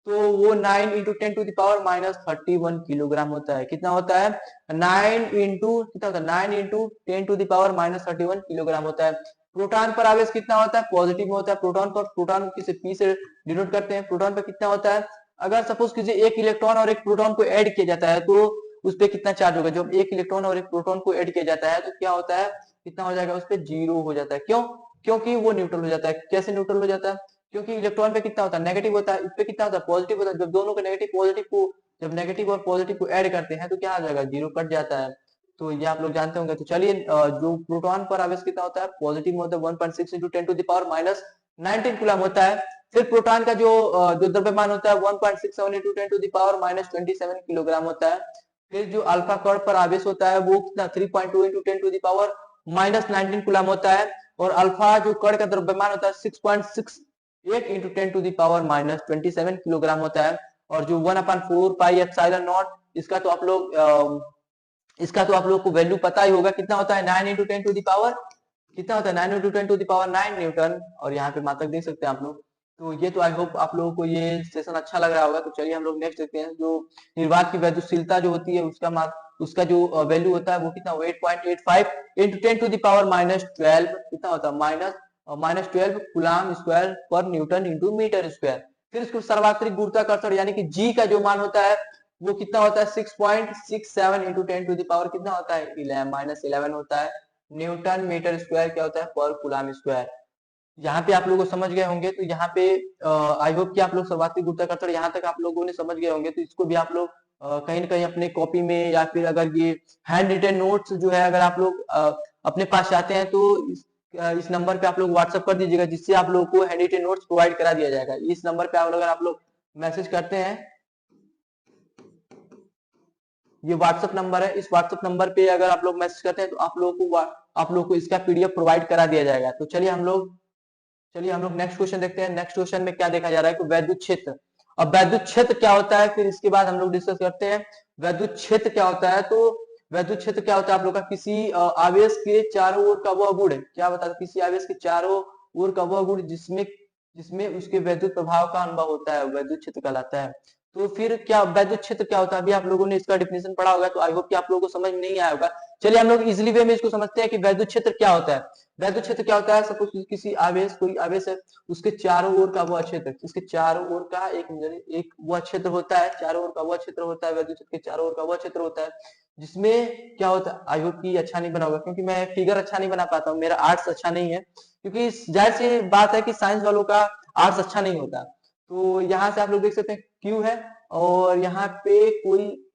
तो वो 9 into 10 to the power -31 kilogram होता है। कितना होता है 9 इंटू कितना होता है 9 into 10 to the power -31 kilogram होता है। प्रोटॉन पर आवेश कितना होता है, पॉजिटिव में होता है। प्रोटॉन किसे पी से डिनोट करते हैं। प्रोटॉन पर कितना होता है, अगर सपोज किसी एक इलेक्ट्रॉन और एक प्रोटॉन को ऐड किया जाता है तो उस पर कितना चार्ज होगा। जब एक इलेक्ट्रॉन और एक प्रोटॉन को ऐड किया जाता है तो क्या होता है, कितना हो जाएगा, उस पर 0 हो जाता है। क्यों, क्योंकि वो न्यूट्रल हो जाता है। कैसे न्यूट्रल हो जाता है, क्योंकि इलेक्ट्रॉन पे कितना होता है नेगेटिव होता है, इस पे कितना होता है पॉजिटिव होता है। जब दोनों को नेगेटिव और पॉजिटिव को ऐड करते हैं तो क्या आ जाएगा 0 कट जाता है। तो ये आप लोग जानते होंगे। तो चलिए जो प्रोटॉन पर आवेश कितना होता है, पॉजिटिव में होता है 1.6 into 10 to the power -19 coulomb होता है। फिर प्रोटॉन का जो द्रव्यमान होता है 1.67 into 10 to the power -27 kilogram होता है। फिर जो अल्फा कण पर आवेश होता है वो कितना 3.2 into 10 to the power -19 coulomb होता है। और अल्फा जो कण का द्रव्यमान होता है 6.68 into 10 to the power -27 kilogram होता है। और जो 1/4 पाई एप्सिलॉन नॉट, इसका तो आप लोग को वैल्यू पता ही होगा, कितना होता है 9 इंटू 10 टू द पावर कितना होता है 9 into 10 to the power 9 newton. और यहाँ पे मात्रक देख सकते हैं आप लोग। तो ये तो आई होप आप लोगों को ये सेशन अच्छा लग रहा होगा। तो चलिए हम लोग नेक्स्ट देखते हैं। जो निर्वात की वैद्युतशीलता जो होती है उसका जो वैल्यू होता है वो कितना 8.85 इंटू 10 टू द पावर -12 कितना होता है -12 कूलम स्क्वायर पर न्यूटन इंटू मीटर स्क्वायर। फिर इसको सर्वात्रिक गुरुत्वाकर्षण यानी कि जी का जो मान होता है वो कितना होता है 6.67 इंटू 10 टू द पावर कितना होता है -11 होता है न्यूटन मीटर स्क्वायर क्या होता है पर कूलम स्क्वायर। यहाँ पे आप लोग समझ गए होंगे। तो यहाँ पे आई होप कि आप लोग सर्वात्रिक गुरुत्वाकर्षण यहाँ तक आप लोगों ने समझ गए होंगे। तो इसको भी आप लोग कहीं ना कहीं अपने कॉपी में या फिर अगर ये हैंड रिटन नोट्स जो है अगर आप लोग अपने पास चाहते हैं तो इस नंबर पे आप लोग व्हाट्सअप कर दीजिएगा, जिससे आप लोग को हैंड रिटन नोट्स प्रोवाइड करा दिया जाएगा। इस नंबर पे अगर आप लोग मैसेज करते हैं, ये व्हाट्सएप नंबर है, इस व्हाट्सएप नंबर पे अगर आप लोग मैसेज करते हैं तो आप लोग को इसका पीडीएफ प्रोवाइड करा दिया जाएगा। तो चलिए हम लोग नेक्स्ट क्वेश्चन देखते हैं। नेक्स्ट क्वेश्चन में क्या देखा जा रहा है कि वैद्युत क्षेत्र। अब वैद्युत क्षेत्र क्या होता है, फिर इसके बाद हम लोग डिस्कस करते हैं वैद्युत क्षेत्र क्या होता है। तो वैद्युत क्षेत्र क्या होता है आप लोग का, किसी आवेश के चारों ओर का वह गुण, क्या बता, किसी आवेश के चारों ओर का वह गुण जिसमें जिसमें उसके वैद्युत प्रभाव का अनुभव होता है, वैद्युत क्षेत्र कहलाता है। तो फिर क्या वैद्युत क्षेत्र क्या होता है, अभी आप लोगों ने इसका डिफिनेशन पढ़ा होगा, तो आई होप कि आप लोगों को समझ में नहीं आया होगा। चलिए हम लोग इजिली वे में इसको समझते हैं कि वैद्युत क्षेत्र क्या होता है। वैद्युत क्षेत्र क्या होता है, सपोज किसी आवेश, कोई आवेश है, उसके चारों ओर का वह क्षेत्र, इसके चारों ओर का एक वह क्षेत्र होता है, चारों ओर का वह क्षेत्र होता है, वैद्युत क्षेत्र के चारों ओर का वह क्षेत्र होता है, जिसमें क्या होता है, आई होप कि अच्छा नहीं बना होगा क्योंकि मैं फिगर अच्छा नहीं बना पाता हूँ, मेरा आर्ट्स अच्छा नहीं है, क्योंकि जाहिर सी बात है कि साइंस वालों का आर्ट्स अच्छा नहीं होता। तो यहाँ से आप लोग देख सकते हैं क्यू है, और यहाँ पे कोई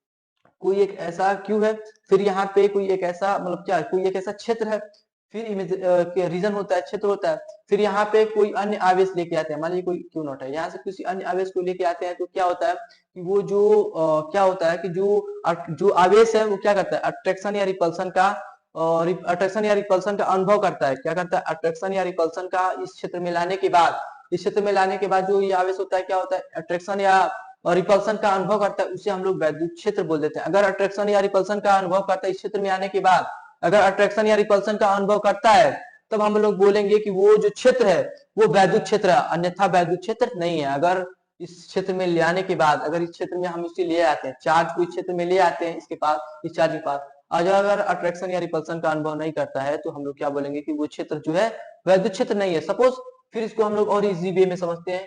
कोई एक ऐसा क्यू है, फिर यहाँ पे कोई एक ऐसा, मतलब क्या, कोई एक ऐसा क्षेत्र है, फिर इमेज रीजन होता है, क्षेत्र होता है, फिर यहाँ पे कोई अन्य आवेश लेके आते हैं, मान लीजिए कोई क्यू नॉट है, यहाँ से किसी अन्य आवेश को लेके आते हैं, तो क्या होता है कि वो जो क्या होता है कि जो आवेश है वो क्या करता है, अट्रैक्शन या रिपल्सन का अनुभव करता है, क्या करता है, अट्रैक्शन या रिपल्सन का इस क्षेत्र में लाने के बाद, जो ये आवेश होता है, क्या होता है, अट्रैक्शन या रिपल्सन का अनुभव करता है, उसे हम लोग वैद्युत क्षेत्र बोल देते हैं। अगर अट्रैक्शन या रिपल्सन का अनुभव करता है इस क्षेत्र में आने के बाद, अगर अट्रैक्शन या रिपल्सन का अनुभव करता है, तब हम लोग बोलेंगे कि वो जो क्षेत्र है वो वैद्युत क्षेत्र है, अन्यथा वैद्युत क्षेत्र नहीं है। अगर इस क्षेत्र में ले आने के बाद, अगर इस क्षेत्र में हम इसे ले आते हैं, चार्ज को इस क्षेत्र में ले आते हैं, इसके पास, इस चार्ज के पास, अगर अट्रैक्शन या रिपल्सन का अनुभव नहीं करता है, तो हम लोग क्या बोलेंगे कि वो क्षेत्र जो है वैद्युत क्षेत्र नहीं है। सपोज फिर इसको हम लोग और इजी वे में समझते हैं,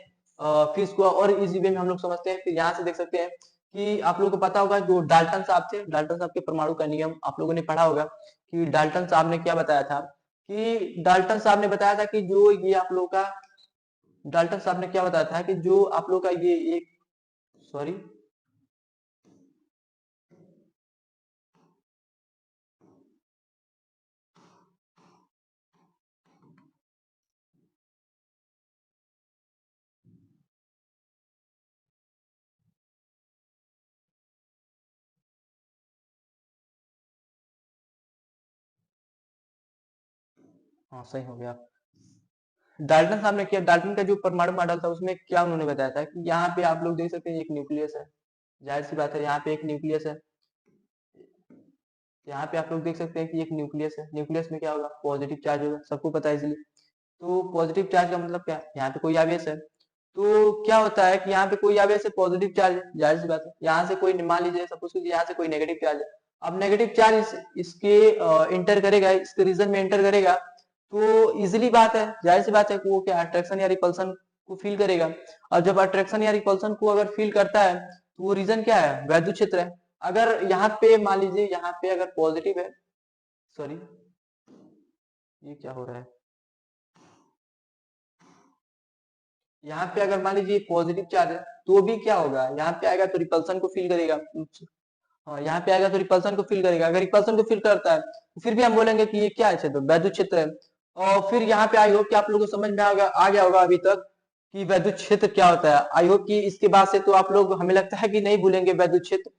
फिर इसको और इजी वे में हम लोग समझते हैं। फिर यहाँ से देख सकते हैं कि आप लोगों को पता होगा जो डाल्टन साहब थे, डाल्टन साहब के परमाणु का नियम आप लोगों ने पढ़ा होगा, कि डाल्टन साहब ने क्या बताया था, कि डाल्टन साहब ने बताया था कि जो ये आप लोगों का, डाल्टन साहब ने क्या बताया था कि जो आप लोग का ये एक, सॉरी, हाँ सही हो गया। डाल्टन साहब ने किया, डाल्टन का जो परमाणु मॉडल था उसमें क्या उन्होंने बताया था कि यहाँ पे आप लोग देख सकते हैं एक न्यूक्लियस है, जाहिर सी बात है यहाँ पे एक न्यूक्लियस है, यहाँ पे आप लोग देख सकते हैं कि एक न्यूक्लियस है, न्यूक्लियस में क्या होगा, पॉजिटिव चार्ज होगा, सबको पता है इसलिए। तो पॉजिटिव चार्ज का मतलब क्या है, यहाँ पे कोई आवेश है, तो क्या होता है कि यहाँ पे कोई आवेश है, पॉजिटिव चार्ज है, जाहिर सी बात है। यहाँ से कोई, मान लीजिए सपोज कीजिए यहाँ से कोई नेगेटिव चार्ज है, अब नेगेटिव चार्ज इसके इंटर करेगा, इसके रीजन में एंटर करेगा, तो इजिली बात है, जाहिर सी बात है कि वो क्या, अट्रैक्शन या रिपल्सन को फील करेगा। और जब अट्रैक्शन या रिपल्सन को अगर फील करता है, तो वो रीजन क्या है, वैद्युत क्षेत्र है। अगर यहाँ पे मान लीजिए, यहाँ पे अगर पॉजिटिव है, सॉरी ये क्या हो रहा है, यहाँ पे अगर मान लीजिए पॉजिटिव चार्ज है, तो भी क्या होगा, यहाँ पे आएगा तो रिपल्सन को फील करेगा। हाँ, यहाँ पे आएगा तो रिपल्सन को फील करेगा, अगर रिपल्सन को फील करता है तो फिर भी हम बोलेंगे कि ये क्या है, क्षेत्र, वैद्युत क्षेत्र है। और फिर यहाँ पे आई होप कि आप लोगों को समझ में आ गया होगा अभी तक कि वैद्युत क्षेत्र क्या होता है। आई होप कि इसके बाद से तो आप लोग, हमें लगता है कि नहीं भूलेंगे वैद्युत क्षेत्र।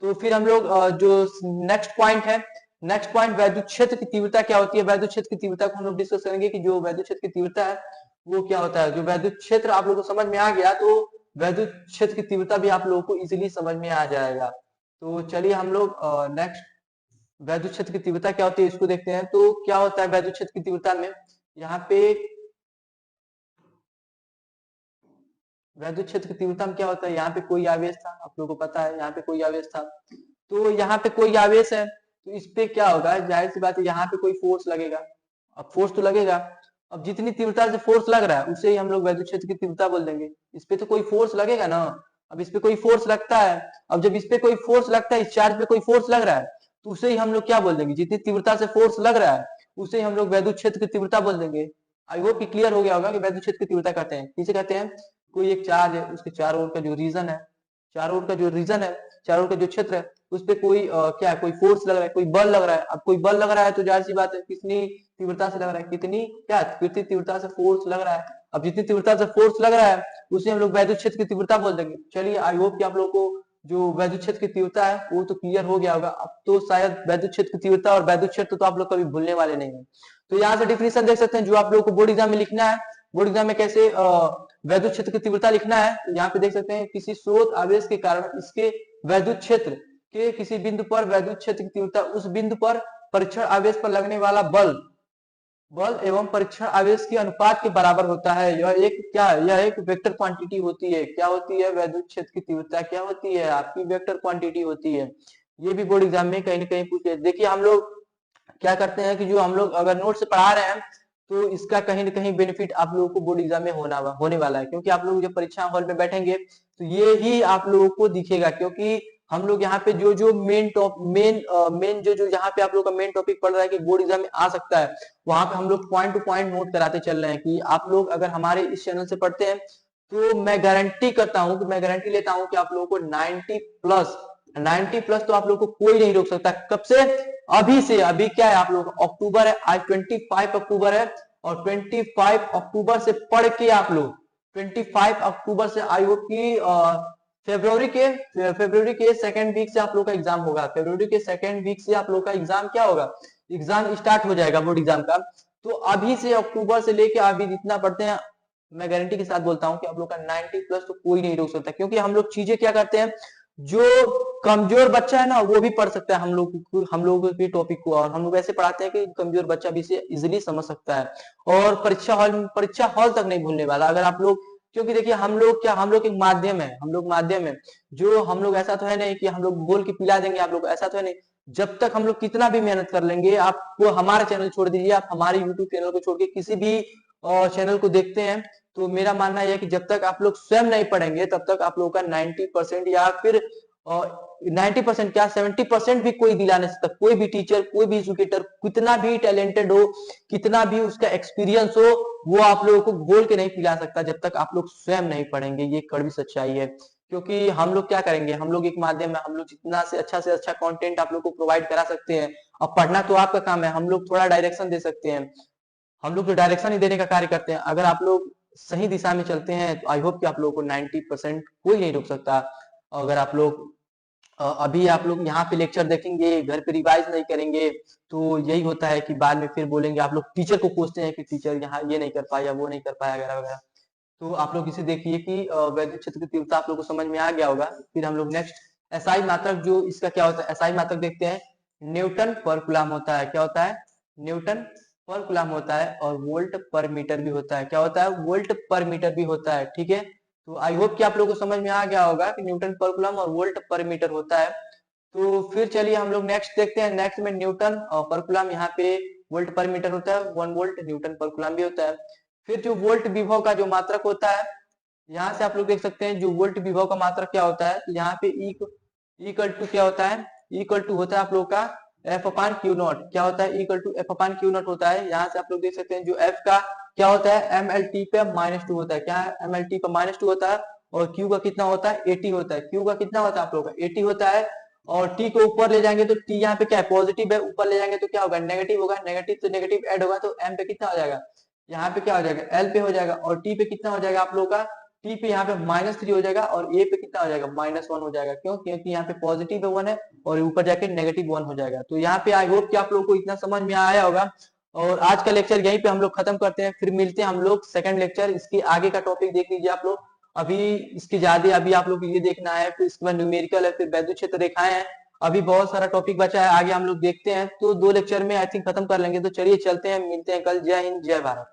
तो फिर हम लोग जो नेक्स्ट पॉइंट है, नेक्स्ट पॉइंट वैद्युत क्षेत्र की तीव्रता क्या होती है, वैद्युत क्षेत्र की तीव्रता को हम लोग डिस्कस करेंगे कि जो वैद्युत क्षेत्र की तीव्रता है वो क्या होता है। जो वैद्युत क्षेत्र आप लोगों को समझ में आ गया, तो वैद्युत क्षेत्र की तीव्रता भी आप लोगों को इजीली समझ में आ जाएगा। तो चलिए हम लोग नेक्स्ट वैद्युत क्षेत्र की तीव्रता क्या होती है इसको देखते हैं। तो क्या होता है वैद्युत क्षेत्र की तीव्रता में, यहाँ पे वैद्युत क्षेत्र की तीव्रता में क्या होता है, यहाँ पे कोई आवेश था, आप लोगों को पता है यहाँ पे कोई आवेश था, तो यहाँ पे कोई आवेश है, तो इस पे क्या होगा, जाहिर सी बात है यहाँ पे कोई फोर्स लगेगा। अब फोर्स तो लगेगा, अब जितनी तीव्रता से फोर्स लग रहा है उसे ही हम लोग वैद्युत क्षेत्र की तीव्रता बोल देंगे। इस पे तो कोई फोर्स लगेगा ना, अब इस पे कोई फोर्स लगता है, अब जब इस पे कोई फोर्स लगता है, इस चार्ज पे कोई फोर्स लग रहा है, तो उसे ही हम लोग क्या बोल देंगे, जितनी तीव्रता से फोर्स लग रहा है उसे ही हम लोग वैद्युत क्षेत्र की तीव्रता बोल देंगे। आई होप कि क्लियर हो गया होगा कि वैद्युत क्षेत्र की तीव्रता कहते हैं, किसे कहते हैं, कोई एक चार्ज है, उसके चारों ओर का जो रीजन है, चारों ओर का जो रीजन है, चारों ओर का जो क्षेत्र है, उस पे कोई क्या है, कोई फोर्स लग रहा है, कोई बल लग रहा है। अब कोई बल लग रहा है तो जाहिर सी बात है कितनी तीव्रता से लग रहा है, कितनी क्या, कितनी तीव्रता से फोर्स लग रहा है। अब जितनी तीव्रता से फोर्स लग रहा है उसे हम लोग वैद्युत क्षेत्र की तीव्रता बोल देंगे। चलिए आई होप कि आप लोगों को जो वैद्युत क्षेत्र की तीव्रता है वो तो क्लियर हो गया होगा। अब तो शायद वैद्युत क्षेत्र की तीव्रता और वैद्युत क्षेत्र तो आप लोग कभी भूलने वाले नहीं है। तो यहाँ से डिफिनेशन देख सकते हैं जो आप लोगों को बोर्ड एग्जाम में लिखना है। बोर्ड एग्जाम में कैसे वैद्युत क्षेत्र की तीव्रता लिखना है, तो यहाँ पे देख सकते हैं किसी स्रोत आवेश के कारण इसके वैद्युत क्षेत्र के किसी बिंदु पर वैद्युत क्षेत्र की तीव्रता उस बिंदु पर परीक्षण आवेश पर लगने वाला बल एवं परीक्षण आवेश के अनुपात के बराबर होता है। यह एक वेक्टर क्वांटिटी होती है। क्या होती है? वैद्युत क्षेत्र की तीव्रता क्या होती है? आपकी वेक्टर क्वांटिटी होती है। ये भी बोर्ड एग्जाम में कहीं ना कहीं पूछे। देखिए हम लोग क्या करते हैं कि जो हम लोग अगर नोट से पढ़ा रहे हैं तो इसका कहीं ना कहीं बेनिफिट आप लोगों को बोर्ड एग्जाम में होने वाला है, क्योंकि आप लोग जब परीक्षा हॉल में बैठेंगे तो ये ही आप लोगों को दिखेगा। क्योंकि हम लोग यहाँ पे जो मेन जो यहाँ पे आप लोग का मेन टॉपिक पढ़ रहा है कि बोर्ड एग्जाम में आ सकता है, वहां पे हम लोग पॉइंट टू पॉइंट नोट कराते चल रहे हैं कि आप लोग अगर हमारे इस चैनल से पढ़ते हैं तो मैं गारंटी लेता हूं कि आप लोगों को 90 प्लस तो आप लोग को कोई नहीं रोक सकता। कब से? अभी से। अभी क्या है, आप लोग अक्टूबर है, आज 25 अक्टूबर है और 25 अक्टूबर से पढ़ के आप लोग 25 अक्टूबर से आई होप की फरवरी के सेकेंड वीक से आप लोग का एग्जाम होगा। फरवरी के सेकेंड वीक से आप लोग का एग्जाम क्या होगा, एग्जाम स्टार्ट हो जाएगा बोर्ड एग्जाम का। तो अभी से अक्टूबर से लेके अभी जितना पढ़ते हैं मैं गारंटी के साथ बोलता हूं कि आप लोग का 90 प्लस तो कोई नहीं रोक सकता। क्योंकि हम लोग चीजें क्या करते हैं, जो कमजोर बच्चा है ना वो भी पढ़ सकता है हम लोग के टॉपिक को, और हम लोग ऐसे पढ़ाते हैं कि कमजोर बच्चा भी इसे इजिली समझ सकता है और परीक्षा हॉल तक नहीं भूलने वाला अगर आप लोग। क्योंकि देखिए हम लोग एक माध्यम है जो हम लोग ऐसा तो है नहीं कि हम लोग बोल के पिला देंगे आप लोग, ऐसा तो है नहीं। जब तक हम लोग कितना भी मेहनत कर लेंगे, आपको हमारा चैनल छोड़ दीजिए, आप हमारे यूट्यूब चैनल को छोड़ के किसी भी चैनल को देखते हैं, तो मेरा मानना यह है कि जब तक आप लोग स्वयं नहीं पढ़ेंगे तब तक आप लोगों का 90% या फिर 90% क्या 70% भी कोई दिला नहीं सकता। कोई भी टीचर, कोई भी एजुकेटर कितना भी टैलेंटेड हो, कितना भी उसका एक्सपीरियंस हो, वो आप लोगों को बोल के नहीं पिला सकता जब तक आप लोग स्वयं नहीं पढ़ेंगे। ये कड़वी सच्चाई है। क्योंकि हम लोग क्या करेंगे, हम लोग एक माध्यम है, हम लोग जितना से अच्छा कंटेंट आप लोग को प्रोवाइड करा सकते हैं। अब पढ़ना तो आपका काम है, हम लोग थोड़ा डायरेक्शन दे सकते हैं। हम लोग तो डायरेक्शन ही देने का कार्य करते हैं। अगर आप लोग सही दिशा में चलते हैं तो आई होप कि आप लोगों को 90% कोई नहीं रोक सकता। अगर आप लोग अभी आप लोग यहाँ पे लेक्चर देखेंगे, घर पे रिवाइज नहीं करेंगे, तो यही होता है कि बाद में फिर बोलेंगे, आप लोग टीचर को पूछते हैं कि टीचर यहाँ ये नहीं कर पाया, वो नहीं कर पाया वगैरह वगैरह। तो आप लोग इसे देखिए कि वैद्युत क्षेत्र की तीव्रता आप लोग को समझ में आ गया होगा। फिर हम लोग नेक्स्ट एसआई मात्रक, जो इसका क्या होता है, एसआई मात्रक देखते हैं। न्यूटन पर कूलम होता है। क्या होता है? न्यूटन पर कूलम होता है और वोल्ट पर मीटर भी होता है। क्या होता है? वोल्ट पर मीटर भी होता है। ठीक है, तो आई होप कि आप लोगों को समझ में आ गया होगा कि न्यूटन पर कूलम और वोल्ट पर मीटर होता है। तो फिर चलिए हम लोग नेक्स्ट देखते हैं। नेक्स्ट में न्यूटन और पर कूलम, यहाँ पे वोल्ट पर मीटर होता है, 1 वोल्ट न्यूटन पर कूलम भी होता है। फिर जो वोल्ट विभव का जो मात्रक होता है, यहाँ से आप लोग देख सकते हैं जो वोल्ट विभव का मात्रक क्या होता है। तो यहाँ पे इक्वल टू क्या होता है, इक्वल टू होता है आप लोग का एफ अपान क्यू नॉट। क्या होता है? Equal to F upon Q naught होता है। यहाँ से आप लोग देख सकते हैं जो एफ का क्या होता है, एम एल टी पे -2 होता है। क्या है? एम एल टी पे -2 होता है। और क्यू का कितना होता है? 80 होता है। क्यू का कितना होता है आप लोग का? 80 होता है। और टी को ऊपर ले जाएंगे तो टी यहाँ पे क्या है, पॉजिटिव है, ऊपर ले जाएंगे तो क्या होगा, नेगेटिव होगा। नेगेटिव तो नेगेटिव ऐड होगा तो एम पे कितना हो जाएगा, यहाँ पे क्या हो जाएगा, एल पे हो जाएगा। और टी पे कितना हो जाएगा आप लोग का, टी पे यहाँ पे -3 हो जाएगा और ए पे कितना हो जाएगा, -1 हो जाएगा। क्यों? क्योंकि यहाँ पे पॉजिटिव 1 है और ऊपर जाके -1 हो जाएगा। तो यहाँ पे आई होप कि आप लोग को इतना समझ में आया होगा। और आज का लेक्चर यहीं पे हम लोग खत्म करते हैं। फिर मिलते हैं हम लोग सेकंड लेक्चर। इसके आगे का टॉपिक देख लीजिए आप लोग। अभी इसके ज्यादा अभी आप लोग को ये देखना है, फिर इसके बाद न्यूमेरिकल है, फिर वैद्युत क्षेत्र रेखाएं हैं। अभी बहुत सारा टॉपिक बचा है, आगे हम लोग देखते हैं। तो 2 लेक्चर में आई थिंक खत्म कर लेंगे। तो चलिए चलते हैं, मिलते हैं कल। जय हिंद, जय भारत।